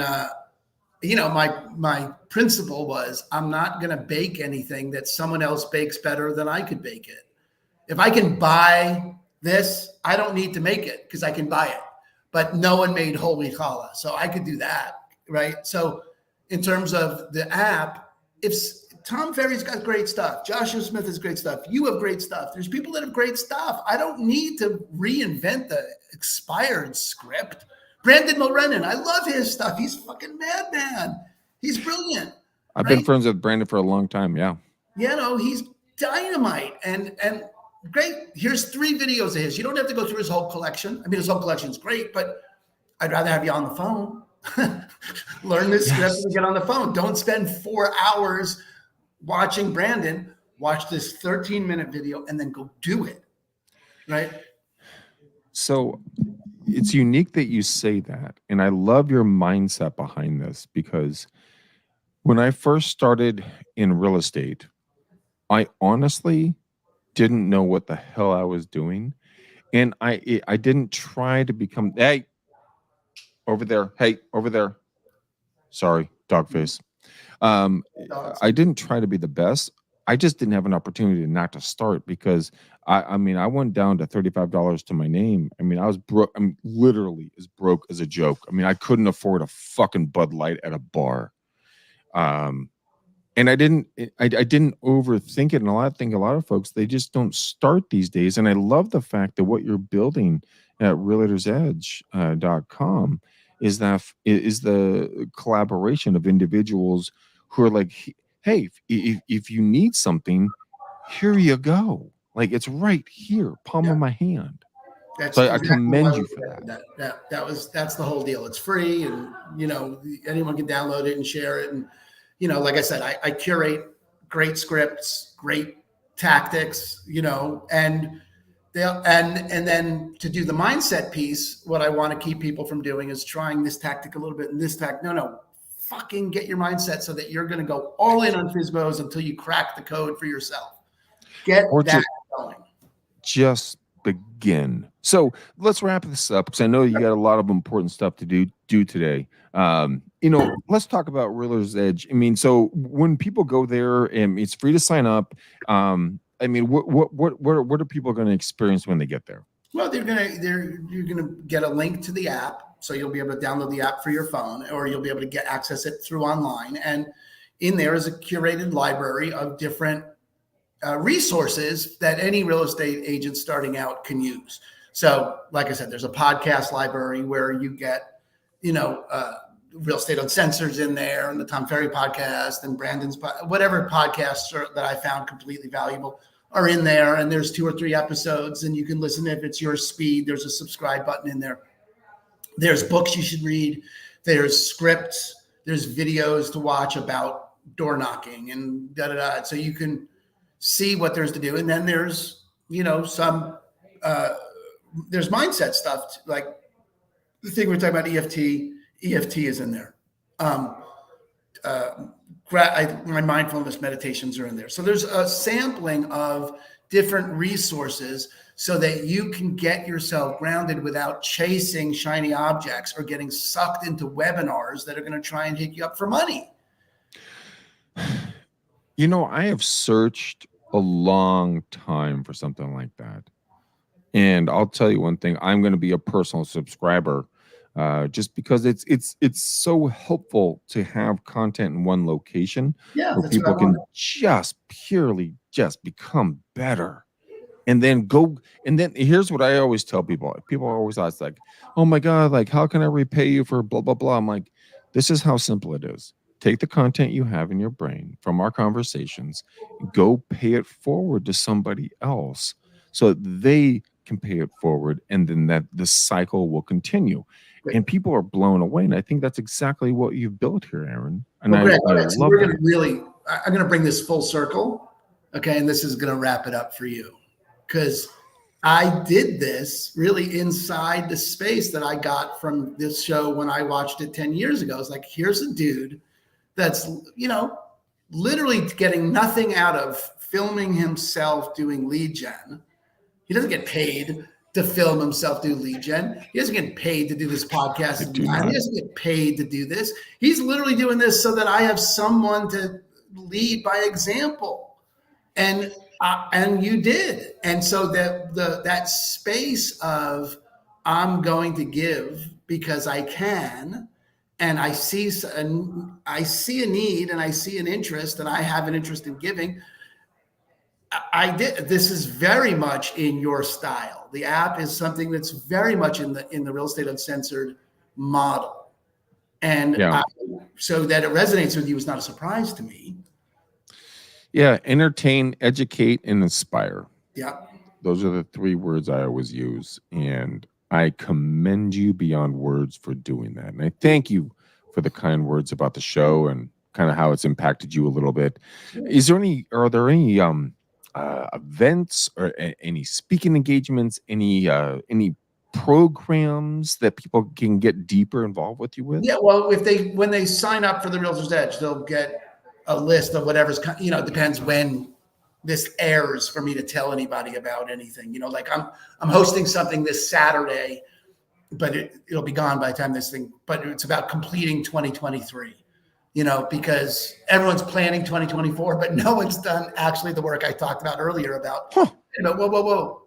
my principle was I'm not going to bake anything that someone else bakes better than I could bake it. If I can buy this, I don't need to make it because I can buy it. But no one made whole wheat challah, so I could do that, right? So in terms of the app, if Tom Ferry's got great stuff, Joshua Smith has great stuff, you have great stuff, there's people that have great stuff. I don't need to reinvent the expired script. Brandon Mulrennan, I love his stuff. He's fucking madman. He's brilliant. I've been friends with Brandon for a long time. Yeah. He's dynamite and great. Here's 3 videos of his. You don't have to go through his whole collection. I mean, his whole collection is great, but I'd rather have you on the phone. Learn this script and get on the phone. Don't spend 4 hours watching Brandon. Watch this 13-minute video and then go do it. Right? So it's unique that you say that. And I love your mindset behind this, because when I first started in real estate, I honestly didn't know what the hell I was doing. And I didn't try to become, hey, over there. Sorry, dog face. I didn't try to be the best. I just didn't have an opportunity not to start, because I mean, I went down to $35 to my name. I mean, I was broke. I'm literally as broke as a joke. I mean, I couldn't afford a fucking Bud Light at a bar. And I didn't overthink it. And I think a lot of folks, they just don't start these days. And I love the fact that what you're building at realtorsedge.com is the collaboration of individuals who are like, hey, if you need something, here you go. Like, it's right here, palm of my hand. So I commend you for that. That's the whole deal. It's free, and anyone can download it and share it. And like I said, I curate great scripts, great tactics, and then to do the mindset piece, what I want to keep people from doing is trying this tactic a little bit and this tactic. No, fucking get your mindset so that you're going to go all in on FSBOs until you crack the code for yourself. Get that going. Just begin. So let's wrap this up, because I know you got a lot of important stuff to do today. Let's talk about Realtor's Edge. I mean, so when people go there, and it's free to sign up. I mean, what are people going to experience when they get there? Well, you're gonna get a link to the app, so you'll be able to download the app for your phone, or you'll be able to access it through online. And in there is a curated library of different resources that any real estate agent starting out can use. So, like I said, there's a podcast library where you get, Real Estate Uncensored in there, and the Tom Ferry podcast, and Brandon's, whatever podcasts that I found completely valuable are in there. And there's 2 or 3 episodes, and you can listen if it's your speed. There's a subscribe button in there. There's books you should read. There's scripts. There's videos to watch about door knocking and da-da-da. So you can see what there's to do. And then there's, some, there's mindset stuff, like the thing we're talking about, EFT is in there. My mindfulness meditations are in there. So there's a sampling of different resources so that you can get yourself grounded without chasing shiny objects or getting sucked into webinars that are going to try and hit you up for money. I have searched a long time for something like that. And I'll tell you one thing, I'm going to be a personal subscriber, just because it's so helpful to have content in one location where people can just purely become better. And then here's what I always tell people. People always ask, like, oh my God, like, how can I repay you for blah, blah, blah? I'm like, this is how simple it is. Take the content you have in your brain from our conversations, go pay it forward to somebody else so that they can pay it forward, and then that the cycle will continue. Great. And people are blown away. And I think that's exactly what you've built here, Aaron. And I love it. I'm going to bring this full circle. Okay. And this is going to wrap it up for you, because I did this really inside the space that I got from this show when I watched it 10 years ago. It's like, here's a dude that's, literally getting nothing out of filming himself doing lead gen. He doesn't get paid to film himself do lead gen. He doesn't get paid to do this podcast. I do He not. doesn't get paid to do this. He's literally doing this so that I have someone to lead by example. And you did. And so that space of I'm going to give because I can, and I see a need and I see an interest and I have an interest in giving. I did. This is very much in your style. The app is something that's very much in the Real Estate Uncensored model, and Yeah. So that it resonates with you is not a surprise to me. Yeah. Entertain, educate, and inspire. Yeah. Those are the 3 words I always use. And I commend you beyond words for doing that. And I thank you for the kind words about the show and kind of how it's impacted you a little bit. Are there any events or any speaking engagements, any programs that people can get deeper involved with you with? Yeah. Well, when they sign up for the Realtor's Edge, they'll get a list of whatever's, it depends when this airs for me to tell anybody about anything. Like I'm hosting something this Saturday, but it'll be gone by the time this thing. But it's about completing 2023. Because everyone's planning 2024, but no one's done actually the work I talked about earlier about. Whoa,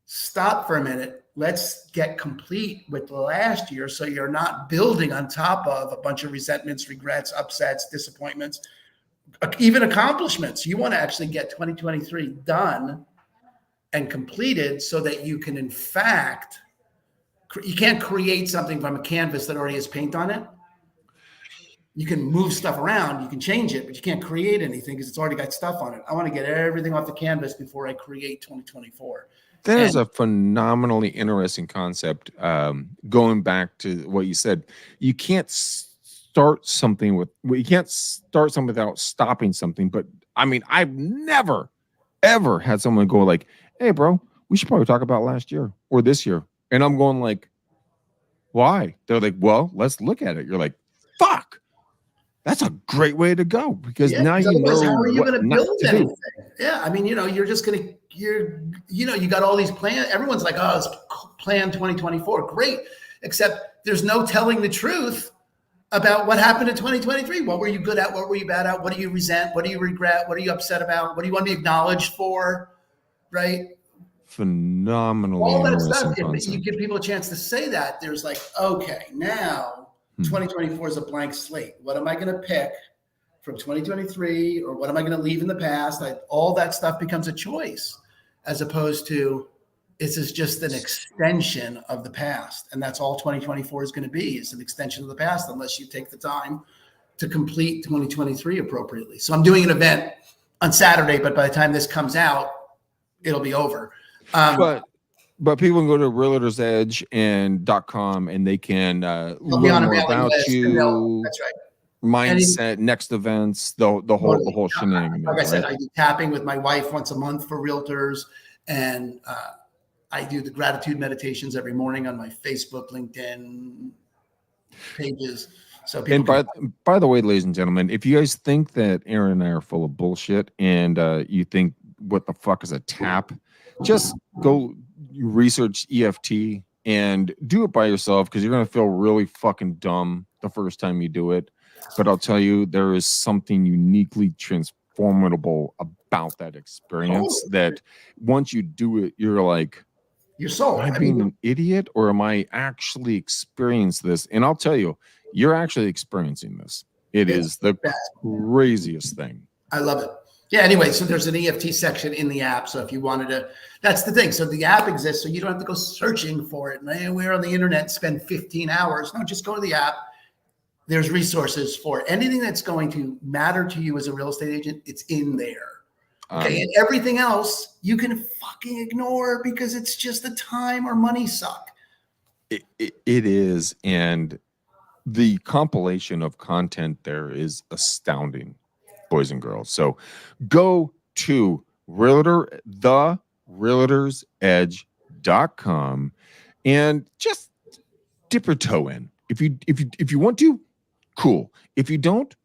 stop for a minute. Let's get complete with last year, so you're not building on top of a bunch of resentments, regrets, upsets, disappointments, even accomplishments. You want to actually get 2023 done and completed so that you can, in fact, you can't create something from a canvas that already has paint on it. You can move stuff around, you can change it, but you can't create anything because it's already got stuff on it. I want to get everything off the canvas before I create 2024. That is a phenomenally interesting concept. Going back to what you said, you can't start something without stopping something. But I mean, I've never, ever had someone go like, "Hey, bro, we should probably talk about last year or this year," and I'm going like, "Why?" They're like, "Well, let's look at it." You're like, "Fuck." That's a great way to go because now you know how are you what going to not build to anything? do. Yeah, I mean, you're just going to you got all these plans. Everyone's like, "Oh, it's plan 2024." Great, except there's no telling the truth about what happened in 2023. What were you good at? What were you bad at? What do you resent? What do you regret? What are you upset about? What do you want to be acknowledged for? Right? Phenomenally All that interesting stuff. If you concept. give people a chance to say that, there's like, okay, now 2024 is a blank slate. What am I going to pick from 2023, or what am I going to leave in the past? All that stuff becomes a choice, as opposed to this is just an extension of the past, and that's all 2024 is going to be. Is an extension of the past, unless you take the time to complete 2023 appropriately. So I'm doing an event on Saturday, but by the time this comes out, it'll be over. But people can go to realtorsedge.com and they can learn more about you. That's right. Mindset, next events, the whole shenanigans. Like I said, I do tapping with my wife once a month for realtors, and I do the gratitude meditations every morning on my Facebook, LinkedIn pages. So people. And by the way, ladies and gentlemen, if you guys think that Aaron and I are full of bullshit and you think what the fuck is a tap, just go research EFT and do it by yourself, because you're going to feel really fucking dumb the first time you do it. But I'll tell you, there is something uniquely transformable about that experience that once you do it, you're like, your soul. Am I being an idiot, or am I actually experiencing this? And I'll tell you, you're actually experiencing this. It is the craziest thing. I love it. Yeah. Anyway, so there's an EFT section in the app. So if you wanted to, that's the thing. So the app exists, so you don't have to go searching for it. And we're on the internet and spend 15 hours. No, just go to the app. There's resources for anything that's going to matter to you as a real estate agent. It's in there. Okay. And everything else you can fucking ignore because it's just a time or money suck. It is. And the compilation of content there is astounding, boys and girls. So go to realtorsedge.com actionable.com and just dip your toe in. If you want to, cool. If you don't,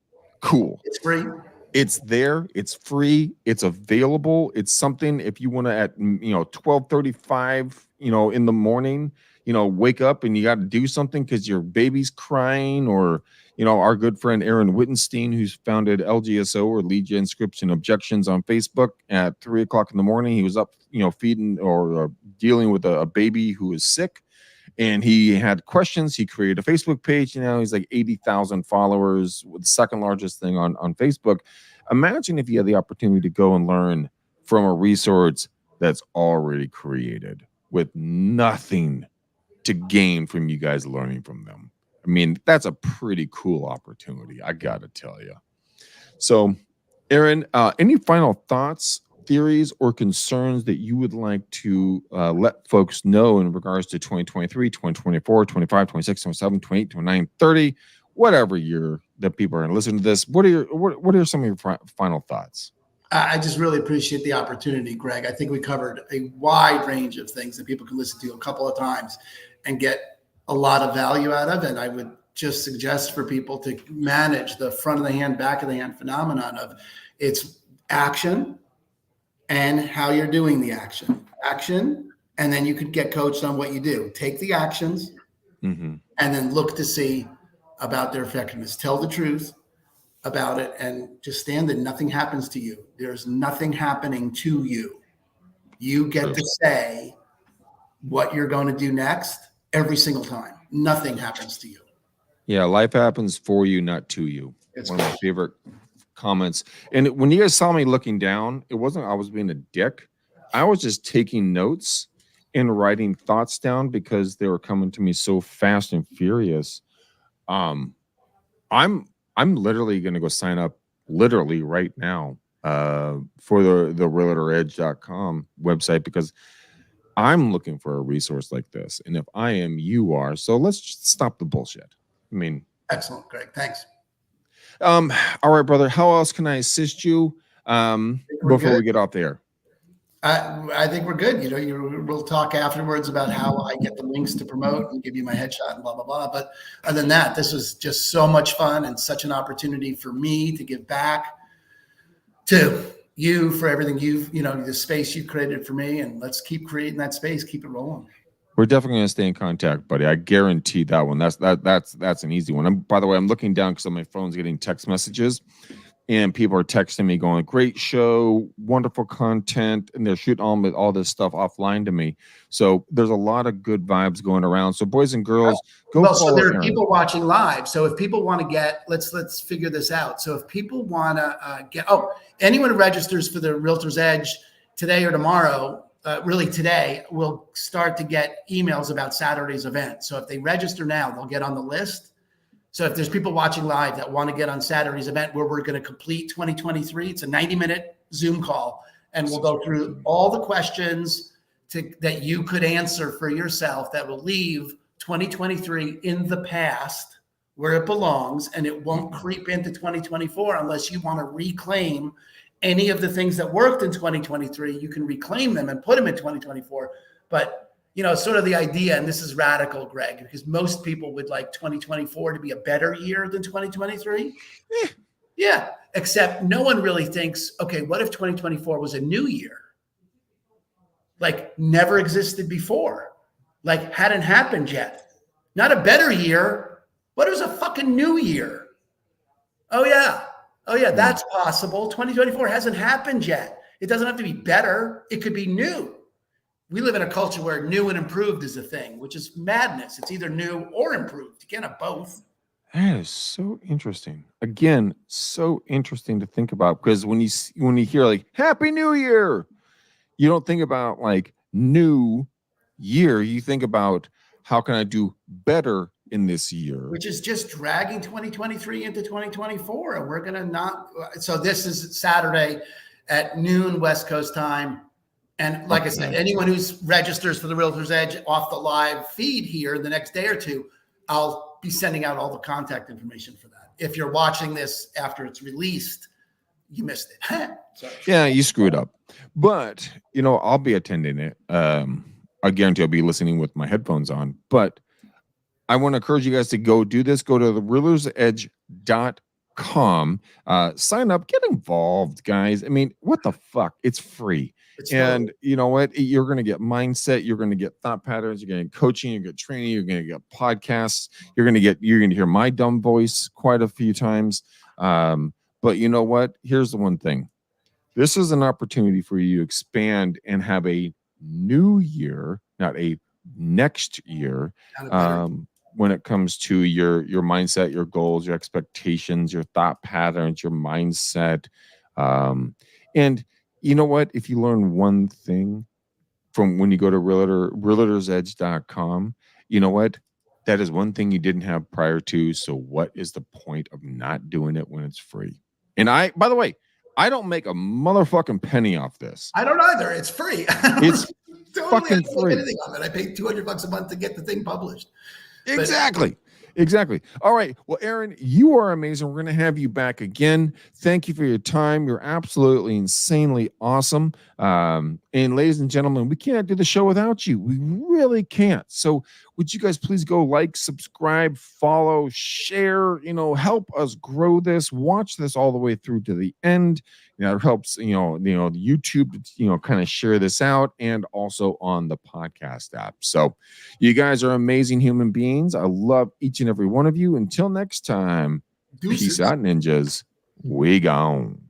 cool. It's free. It's there. It's free. It's available. It's something if you want to at 12:35 in the morning, wake up and you got to do something because your baby's crying, or our good friend Aaron Wittenstein, who's founded LGSO, or Lead Gen Scripts and Objections, on Facebook at 3 o'clock in the morning. He was up feeding or dealing with a baby who is sick, and he had questions. He created a Facebook page. He's like 80,000 followers, with the second largest thing on Facebook. Imagine if you had the opportunity to go and learn from a resource that's already created with nothing to gain from you guys learning from them. I mean, that's a pretty cool opportunity, I got to tell you. So, Aaron, any final thoughts, theories, or concerns that you would like to let folks know in regards to 2023, 2024, 25, 26, 27, 28, 29, 30, whatever year that people are going to listen to this? What are some of your final thoughts? I just really appreciate the opportunity, Greg. I think we covered a wide range of things that people can listen to a couple of times and get a lot of value out of. And I would just suggest for people to manage the front of the hand, back of the hand phenomenon of it's action and how you're doing the action. And then you could get coached on what you do. Take the actions and then look to see about their effectiveness. Tell the truth about it and just stand that nothing happens to you. There's nothing happening to you. You get to say what you're going to do next every single time. Nothing happens to you. Yeah, life happens for you, not to you. It's one of my favorite comments. And when you guys saw me looking down, it wasn't I was being a dick. I was just taking notes and writing thoughts down because they were coming to me so fast and furious. I'm literally going to go sign up literally right now for the realtoredge.com website, because I'm looking for a resource like this. And if I am, you are. So let's just stop the bullshit. I mean, excellent, Greg. Thanks. All right, brother. How else can I assist you before we get off the air? I think we're good. We'll talk afterwards about how I get the links to promote and give you my headshot and blah, blah, blah. But other than that, this was just so much fun and such an opportunity for me to give back to you for everything the space you've created for me. And let's keep creating that space, keep it rolling. We're definitely going to stay in contact, buddy. I guarantee that one. That's an easy one. By the way, I'm looking down because on my phone's getting text messages. And people are texting me going, great show, wonderful content. And they're shooting all this stuff offline to me. So there's a lot of good vibes going around. So boys and girls, go follow so there are Aaron. people watching live. So if people want to let's figure this out. So if people want to anyone who registers for the Realtor's Edge today or tomorrow, really today, will start to get emails about Saturday's event. So if they register now, they'll get on the list. So if there's people watching live that want to get on Saturday's event where we're going to complete 2023, it's a 90-minute Zoom call, and we'll go through all the questions that you could answer for yourself that will leave 2023 in the past where it belongs, and it won't creep into 2024 unless you want to reclaim any of the things that worked in 2023. You can reclaim them and put them in 2024. But sort of the idea, and this is radical, Greg, because most people would like 2024 to be a better year than 2023. Yeah, except no one really thinks, okay, what if 2024 was a new year? Like never existed before, like hadn't happened yet. Not a better year, but it was a fucking new year. Oh yeah, that's possible. 2024 hasn't happened yet. It doesn't have to be better. It could be new. We live in a culture where new and improved is a thing, which is madness. It's either new or improved. You can't have both. That is so interesting. Again, so interesting to think about, because when you hear like Happy New Year, you don't think about like new year. You think about how can I do better in this year, which is just dragging 2023 into 2024. And we're going to not. So this is Saturday at noon West Coast time. And like I said, anyone who's registers for the Realtor's Edge off the live feed here the next day or two, I'll be sending out all the contact information for that. If you're watching this after it's released, you missed it. Yeah, you screwed up. But, I'll be attending it. I guarantee I'll be listening with my headphones on. But I want to encourage you guys to go do this. Go to the rulersedge.com. Sign up, get involved, guys. I mean, what the fuck? It's free. And you know what? You're going to get mindset. You're going to get thought patterns. You're going to get coaching. You're going to get training. You're going to get podcasts. You're going to hear my dumb voice quite a few times. But you know what? Here's the one thing. This is an opportunity for you to expand and have a new year, not a next year. When it comes to your mindset, your goals, your expectations, your thought patterns, your mindset. And you know what? If you learn one thing from when you go to realtorsedge.com, you know what? That is one thing you didn't have prior to. So what is the point of not doing it when it's free? And by the way, I don't make a motherfucking penny off this. I don't either. It's free. It's fucking free. Anything on it. I paid $200 a month to get the thing published. Exactly. All right. Well, Aaron, you are amazing. We're going to have you back again. Thank you for your time. You're absolutely insanely awesome. And ladies and gentlemen, we can't do the show without you. We really can't. So would you guys please go like, subscribe, follow, share, help us grow this, watch this all the way through to the end. It helps, the YouTube, kind of share this out, and also on the podcast app. So you guys are amazing human beings. I love each and every one of you. Until next time, peace out, ninjas. We gone.